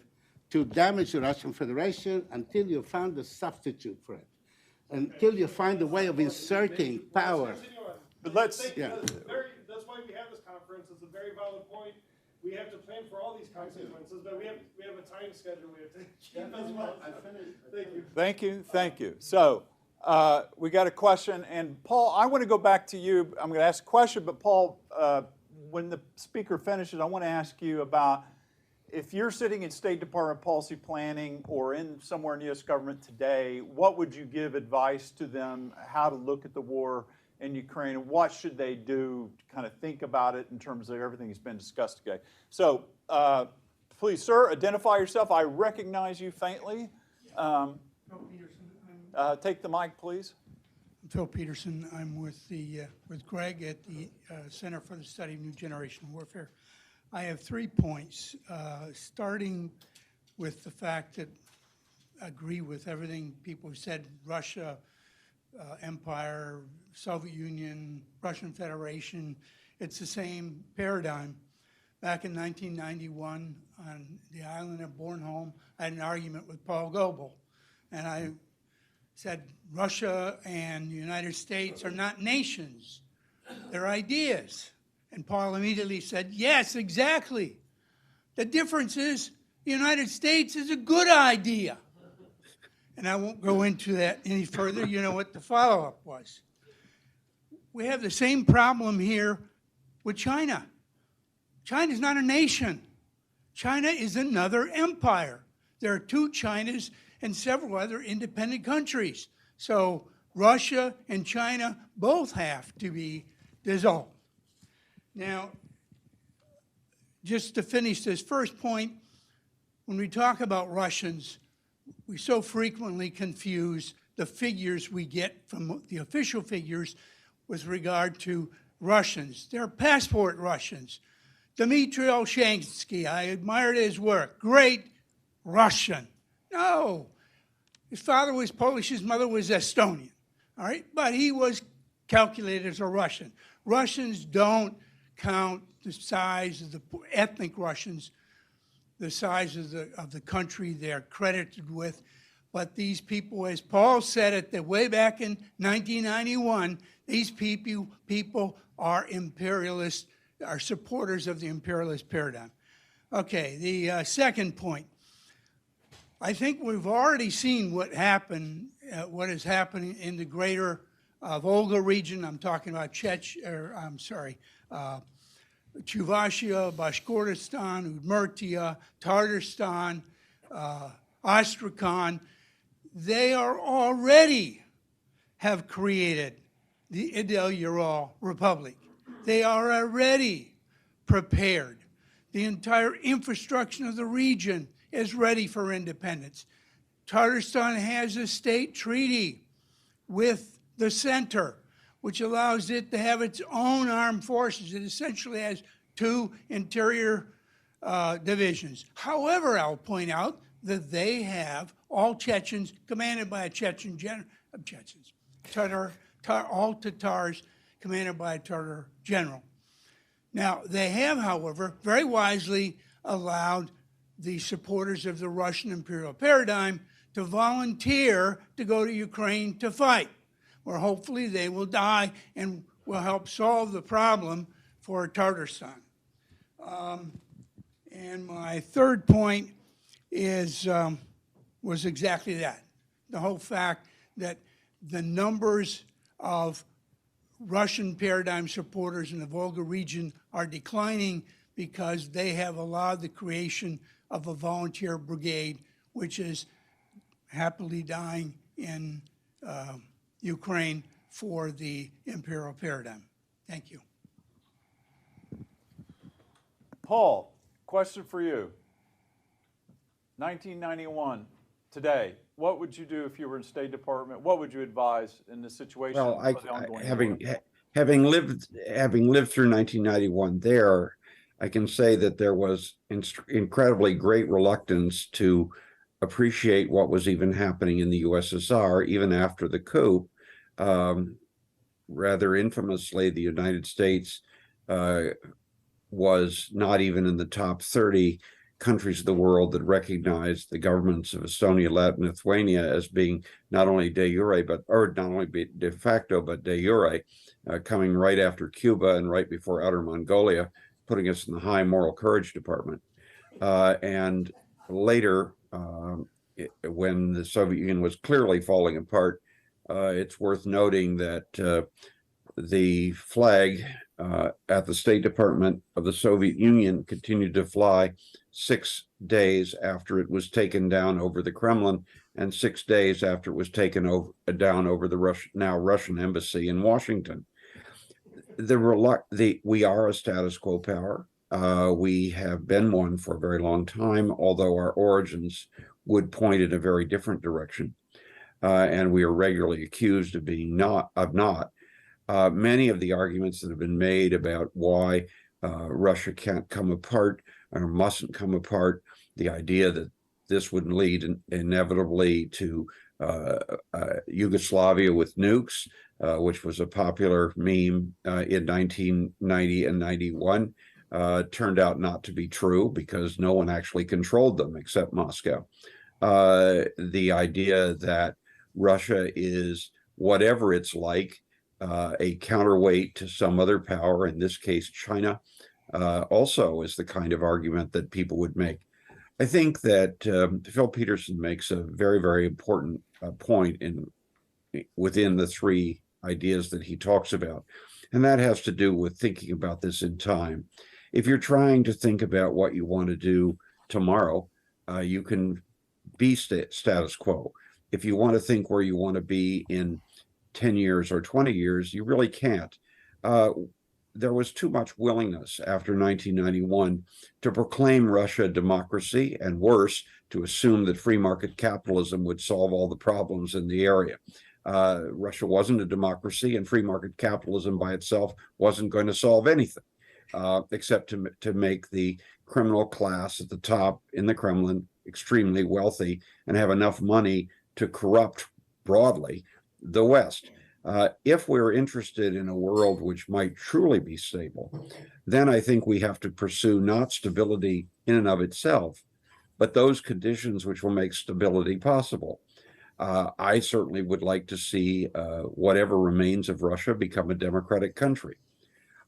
to damage the Russian Federation until you found a substitute for it, until you find a way of inserting power. But let's, That's why we have this conference. It's a very valid point. we have to plan for all these consequences, but we have a time schedule we have to keep as well. I finished. Thank you. Thank you, thank you. So we got a question, and Paul, I want to go back to you. I'm going to ask a question, but Paul, when the speaker finishes, I want to ask you about if you're sitting in State Department policy planning or in somewhere in the U.S. government today, what would you give advice to them how to look at the war in Ukraine, and what should they do to kind of think about it in terms of everything that's been discussed today? So please, sir, identify yourself. I recognize you faintly. Phil Peterson. Take the mic, please. I'm Phil Peterson. I'm with Greg at the Center for the Study of New Generation Warfare. I have 3 points, starting with the fact that I agree with everything people have said. Russia, Empire, Soviet Union, Russian Federation, it's the same paradigm. Back in 1991 on the island of Bornholm, I had an argument with Paul Goebel, and I said Russia and the United States are not nations, they're ideas. And Paul immediately said, yes, exactly. The difference is the United States is a good idea. And I won't go into that any further. You know what the follow-up was. We have the same problem here with China. China's not a nation. China is another empire. There are 2 Chinas and several other independent countries. So Russia and China both have to be dissolved. Now, just to finish this first point, when we talk about Russians, we so frequently confuse the figures we get from the official figures with regard to Russians. They're passport Russians. Dmitry Olshansky, I admired his work. Great Russian. No. His father was Polish, his mother was Estonian. All right? But he was calculated as a Russian. Russians don't count the size of the ethnic Russians, the size of the country they're credited with. But these people, as Paul said it way back in 1991, these people are imperialists, are supporters of the imperialist paradigm. Okay, the second point. I think we've already seen what happened, what is happening in the greater Volga region. I'm talking about Chuvashia, Bashkortostan, Udmurtia, Tatarstan, Astrakhan. They are already have created the Idel-Ural Republic. They are already prepared. The entire infrastructure of the region is ready for independence. Tatarstan has a state treaty with the center, which allows it to have its own armed forces. It essentially has 2 interior divisions. However, I'll point out that they have all Chechens commanded by a Chechen general, all Tatars commanded by a Tatar general. Now, they have, however, very wisely allowed the supporters of the Russian imperial paradigm to volunteer to go to Ukraine to fight, where hopefully they will die and will help solve the problem for Tatarstan. And my third point is was exactly that. The whole fact that the numbers of Russian paradigm supporters in the Volga region are declining because they have allowed the creation of a volunteer brigade, which is happily dying in Ukraine for the imperial paradigm. Thank you. Paul, question for you. 1991, today, what would you do if you were in State Department? What would you advise in this situation? Well, having lived through 1991 there, I can say that there was incredibly great reluctance to appreciate what was even happening in the USSR, even after the coup. Rather infamously, the United States was not even in the top 30 countries of the world that recognized the governments of Estonia, Latvia, and Lithuania as being not only de jure, or not only de facto, but de jure, coming right after Cuba and right before Outer Mongolia, putting us in the high moral courage department. And later, when the Soviet Union was clearly falling apart, it's worth noting that the flag at the State Department of the Soviet Union continued to fly 6 days after it was taken down over the Kremlin, and 6 days after it was taken down over the now Russian embassy in Washington. We are a status quo power. We have been one for a very long time, although our origins would point in a very different direction. And we are regularly accused of being not. Many of the arguments that have been made about why Russia can't come apart or mustn't come apart, the idea that this would lead inevitably to Yugoslavia with nukes, which was a popular meme in 1990 and 91, turned out not to be true because no one actually controlled them except Moscow. The idea that Russia is whatever it's like, a counterweight to some other power, in this case China, also is the kind of argument that people would make. I think that Phil Peterson makes a very, very important point within the three ideas that he talks about, and that has to do with thinking about this in time. If you're trying to think about what you want to do tomorrow, you can be status quo. If you want to think where you want to be in 10 years or 20 years, you really can't. There was too much willingness after 1991 to proclaim Russia a democracy, and worse, to assume that free market capitalism would solve all the problems in the area. Russia wasn't a democracy, and free market capitalism by itself wasn't going to solve anything, except to make the criminal class at the top in the Kremlin extremely wealthy and have enough money to corrupt broadly the West. If we're interested in a world which might truly be stable, then I think we have to pursue not stability in and of itself, but those conditions which will make stability possible. I certainly would like to see whatever remains of Russia become a democratic country.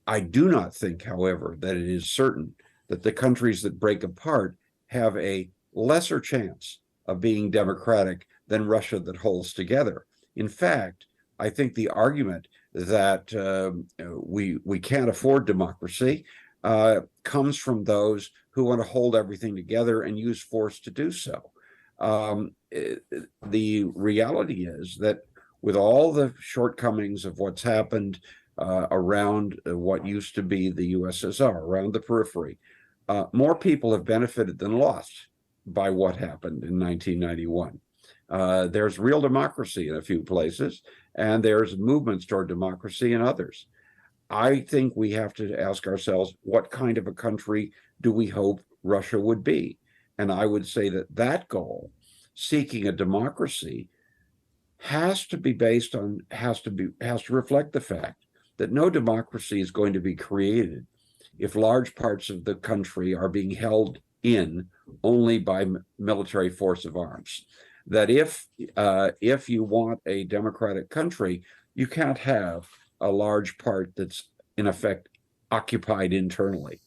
I do not think, however, that it is certain that the countries that break apart have a lesser chance of being democratic than Russia that holds together. In fact, I think the argument that we can't afford democracy comes from those who want to hold everything together and use force to do so. The reality is that with all the shortcomings of what's happened around what used to be the USSR, around the periphery, more people have benefited than lost by what happened in 1991. There's real democracy in a few places, and there's movements toward democracy in others. I think we have to ask ourselves, what kind of a country do we hope Russia would be? And I would say that that goal, seeking a democracy, has to be based on, has to reflect the fact that no democracy is going to be created if large parts of the country are being held in only by military force of arms. That if you want a democratic country, you can't have a large part that's in effect occupied internally.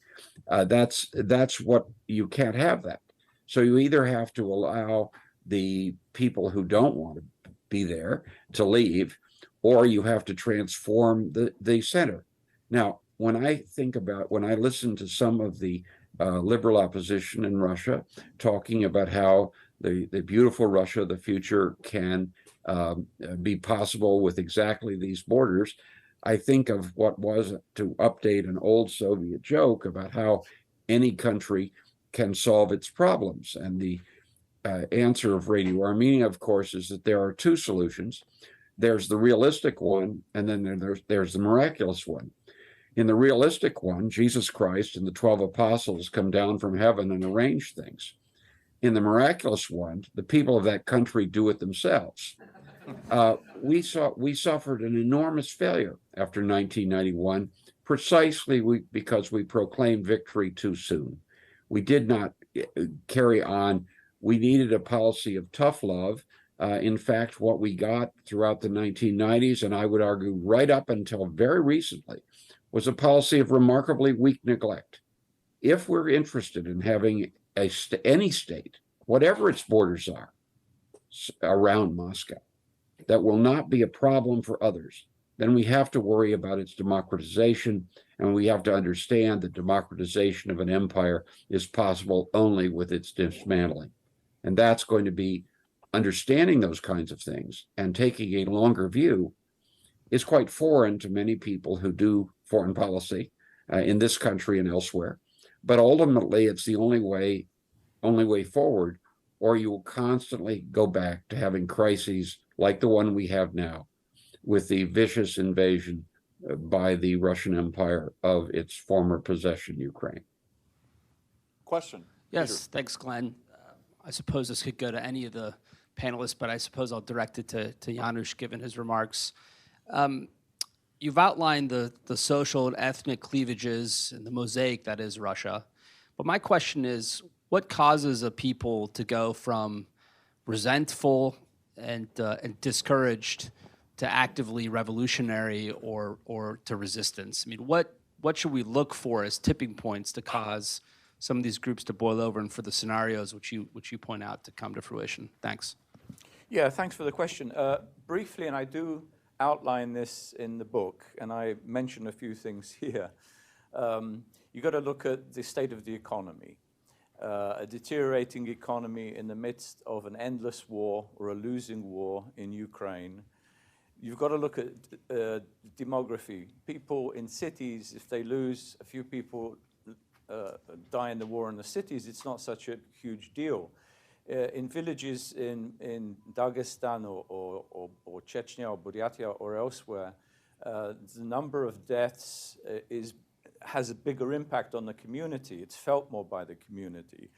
That's what you can't have that. So you either have to allow the people who don't want to be there to leave, or you have to transform the center. Now, when I listen to some of the liberal opposition in Russia talking about how the beautiful Russia, the future can be possible with exactly these borders, I think of what was, to update an old Soviet joke about how any country can solve its problems. And the answer of Radio Armenia, of course, is that there are two solutions. There's the realistic one, and then there's the miraculous one. In the realistic one, Jesus Christ and the 12 apostles come down from heaven and arrange things. In the miraculous one, the people of that country do it themselves. We suffered an enormous failure after 1991, precisely because we proclaimed victory too soon. We did not carry on. We needed a policy of tough love. In fact, what we got throughout the 1990s, and I would argue right up until very recently, was a policy of remarkably weak neglect. If we're interested in having any state, whatever its borders are, around Moscow, that will not be a problem for others, then we have to worry about its democratization, and we have to understand that democratization of an empire is possible only with its dismantling. And that's going to be understanding those kinds of things and taking a longer view is quite foreign to many people who do foreign policy in this country and elsewhere. But ultimately, it's the only way forward, or you will constantly go back to having crises like the one we have now, with the vicious invasion by the Russian Empire of its former possession, Ukraine. Question? Yes, Peter. thanks, Glenn. I suppose this could go to any of the panelists, but I suppose I'll direct it to Janusz, given his remarks. You've outlined the social and ethnic cleavages and the mosaic that is Russia. But my question is, what causes a people to go from resentful and discouraged to actively revolutionary or to resistance? I mean, what should we look for as tipping points to cause some of these groups to boil over and for the scenarios which you point out to come to fruition? Thanks. Yeah, thanks for the question. Briefly, and I do outline this in the book, and I mention a few things here. You've got to look at the state of the economy. A deteriorating economy in the midst of an endless war or a losing war in Ukraine. You've got to look at demography. People in cities, if they lose a few people die in the war in the cities, it's not such a huge deal. In villages in Dagestan or Chechnya or Buryatia or elsewhere, the number of deaths has a bigger impact on the community. It's felt more by the community.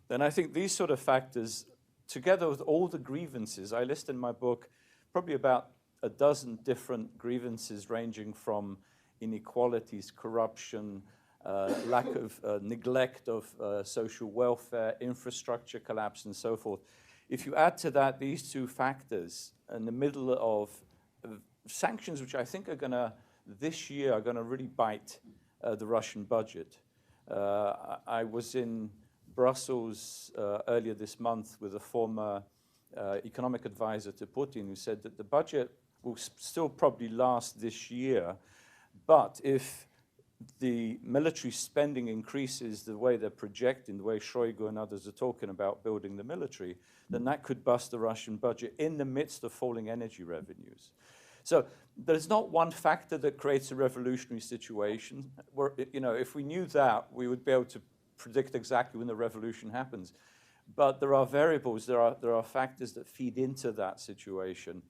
Then I think these sort of factors, together with all the grievances, I list in my book probably about a dozen different grievances ranging from inequalities, corruption, lack of neglect of social welfare, infrastructure collapse, and so forth. If you add to that these two factors in the middle of sanctions, which I think are going to, this year, are going to really bite the Russian budget. I was in Brussels earlier this month with a former economic advisor to Putin who said that the budget will still probably last this year, but if the military spending increases the way they're projecting, the way Shoigu and others are talking about building the military, then that could bust the Russian budget in the midst of falling energy revenues. So there's not one factor that creates a revolutionary situation. Where, if we knew that, we would be able to predict exactly when the revolution happens. But there are variables, there are factors that feed into that situation,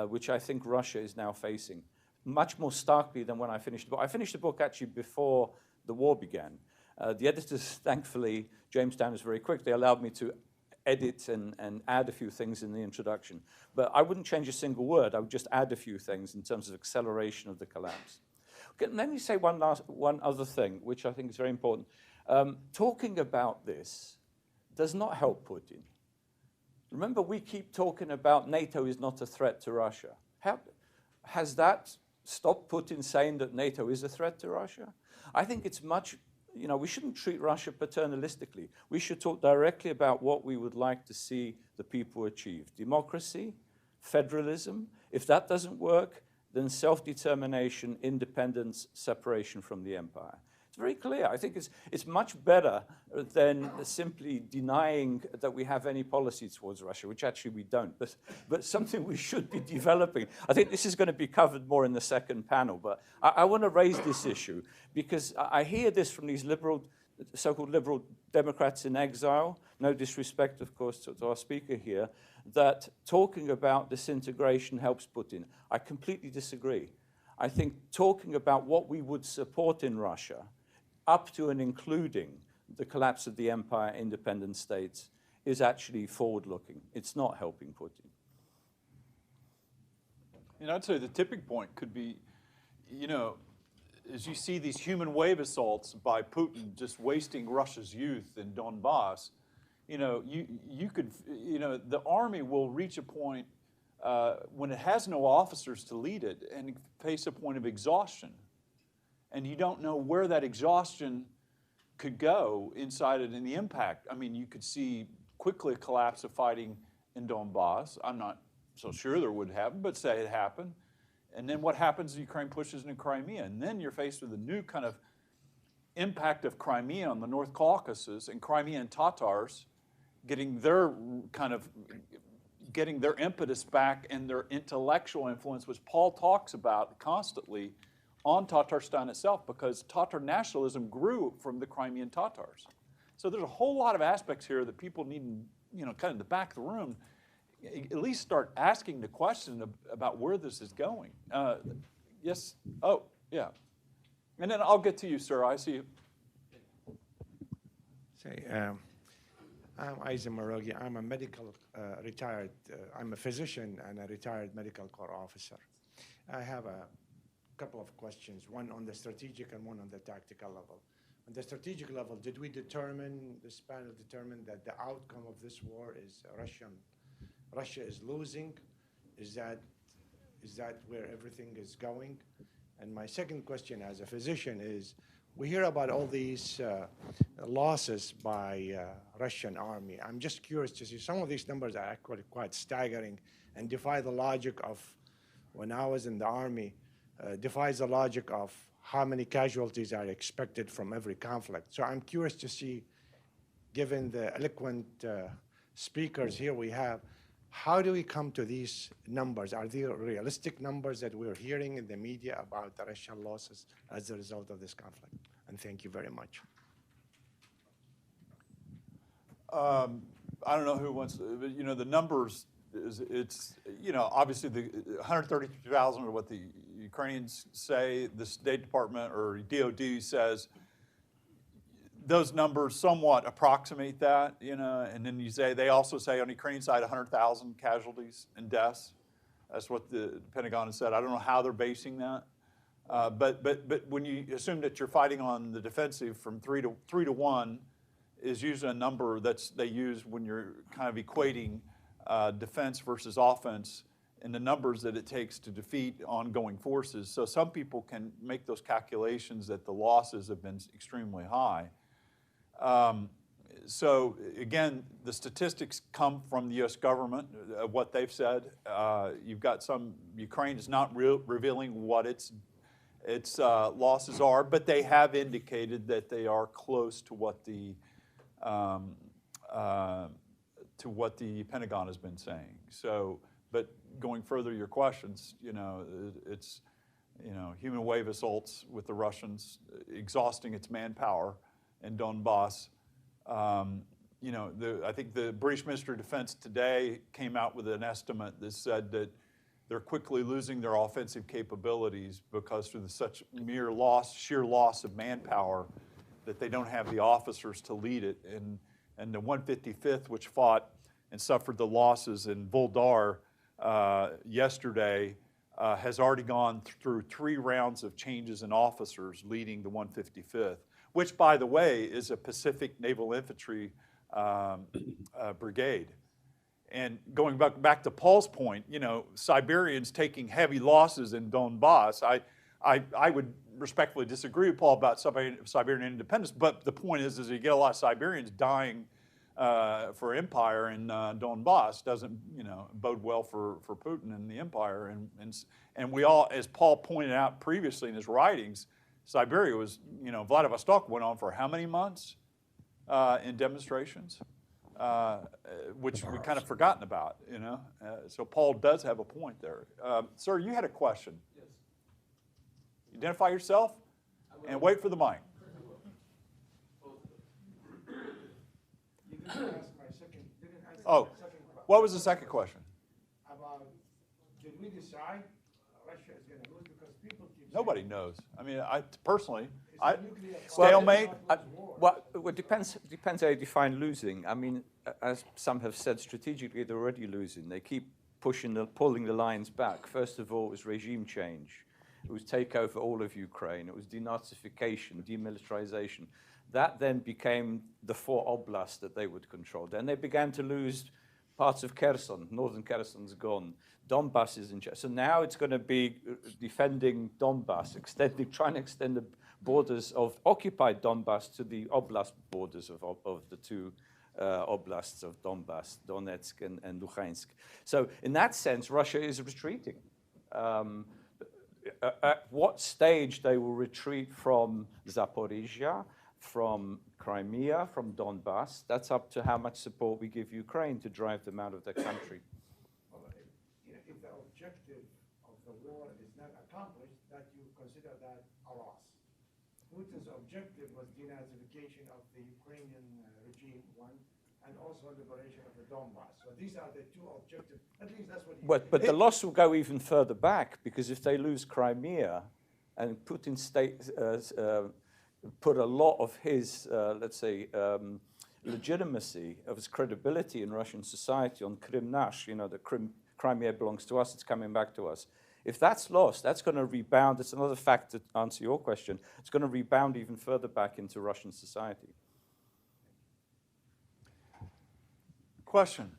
which I think Russia is now facing, much more starkly than when I finished the book. I finished the book actually before the war began. The editors, thankfully, Jamestown is very quick. They allowed me to edit and add a few things in the introduction. But I wouldn't change a single word. I would just add a few things in terms of acceleration of the collapse. Okay, let me say one other thing, which I think is very important. Talking about this does not help Putin. Remember, we keep talking about NATO is not a threat to Russia. Has that stopped Putin saying that NATO is a threat to Russia? I think it's much, we shouldn't treat Russia paternalistically. We should talk directly about what we would like to see the people achieve. Democracy, federalism. If that doesn't work, then self-determination, independence, separation from the empire. It's very clear. I think it's much better than simply denying that we have any policy towards Russia, which actually we don't, but something we should be developing. I think this is going to be covered more in the second panel, but I want to raise this issue because I hear this from these so-called liberal Democrats in exile, no disrespect, of course, to our speaker here, that talking about disintegration helps Putin. I completely disagree. I think talking about what we would support in Russia, up to and including the collapse of the empire, independent states, is actually forward-looking. It's not helping Putin. I'd say the tipping point could be, as you see these human wave assaults by Putin just wasting Russia's youth in Donbass, you could, the army will reach a point when it has no officers to lead it and face a point of exhaustion. And you don't know where that exhaustion could go inside it and the impact. I mean, you could see quickly a collapse of fighting in Donbass. I'm not so sure there would happen, but say it happened. And then what happens? Ukraine pushes into Crimea. And then you're faced with a new kind of impact of Crimea on the North Caucasus and Crimean Tatars getting their impetus back and their intellectual influence, which Paul talks about constantly on Tatarstan itself, because Tatar nationalism grew from the Crimean Tatars. So there's a whole lot of aspects here that people need, kind of in the back of the room, at least start asking the question about where this is going. Yes? Oh, yeah. And then I'll get to you, sir. I see you. I'm Isaac Marogi. I'm a medical retired, I'm a physician and a retired medical corps officer. I have a couple of questions, one on the strategic and one on the tactical level. On the strategic level, did we determine, this panel determined that the outcome of this war is Russia is losing? Is that where everything is going? And my second question as a physician is, we hear about all these losses by Russian army. I'm just curious to see, some of these numbers are actually quite staggering and defy the logic of, when I was in the army, defies the logic of how many casualties are expected from every conflict. So I'm curious to see, given the eloquent speakers here we have, how do we come to these numbers? Are they realistic numbers that we're hearing in the media about the Russian losses as a result of this conflict? And thank you very much. I don't know who wants to, but the numbers, it's obviously the 132,000 are what the Ukrainians say, the State Department or DOD says. Those numbers somewhat approximate that, and then you say, they also say on the Ukrainian side 100,000 casualties and deaths. That's what the Pentagon has said. I don't know how they're basing that. But when you assume that you're fighting on the defensive, from 3 to 1 is usually a number they use when you're kind of equating defense versus offense and the numbers that it takes to defeat ongoing forces. So some people can make those calculations that the losses have been extremely high. So again, the statistics come from the U.S. government, what they've said. You've got Ukraine is not revealing what its losses are, but they have indicated that they are close to what the Pentagon has been saying. So, but going further, your questions, it's human wave assaults with the Russians, exhausting its manpower in Donbass. I think the British Minister of Defense today came out with an estimate that said that they're quickly losing their offensive capabilities because through such sheer loss of manpower, that they don't have the officers to lead it. And the 155th, which fought and suffered the losses in Voldar yesterday, has already gone through 3 rounds of changes in officers leading the 155th, which, by the way, is a Pacific Naval Infantry brigade. And going back to Paul's point, Siberians taking heavy losses in Donbass, I would respectfully disagree with Paul about Siberian independence, but the point is you get a lot of Siberians dying for empire in Donbass doesn't bode well for Putin and the empire. And we all, as Paul pointed out previously in his writings, Siberia was, Vladivostok went on for how many months in demonstrations, which we kind of forgotten about, So Paul does have a point there. Sir, you had a question. Yes. Identify yourself and wait for the mic. Oh, what was the second question? About, did we decide Russia is going to lose? Because people keep Nobody knows. I mean, I personally, stalemate. Well, it depends how you define losing. I mean, as some have said, strategically they're already losing. They keep pulling the lines back. First of all, it was regime change. It was take over all of Ukraine. It was denazification, demilitarization. That then became the 4 oblasts that they would control. Then they began to lose parts of Kherson. Northern Kherson's gone. Donbass is in. So now it's going to be defending Donbass, trying to extend the borders of occupied Donbass to the oblast borders of the two oblasts of Donbass, Donetsk and Luhansk. So in that sense, Russia is retreating. At what stage they will retreat from Zaporizhia, from Crimea, from Donbass, that's up to how much support we give Ukraine to drive them out of their country. Well, if the objective of the war is not accomplished, that you consider that a loss. Putin's objective was denazification of the Ukrainian regime, one, and also liberation of the Donbass. So these are the two objectives. At least that's what he But the loss will go even further back, because if they lose Crimea and Putin put a lot of his, let's say, legitimacy, of his credibility in Russian society on Krim Nash, Crimea belongs to us, it's coming back to us. If that's lost, that's going to rebound. It's another fact to answer your question. It's going to rebound even further back into Russian society. Question.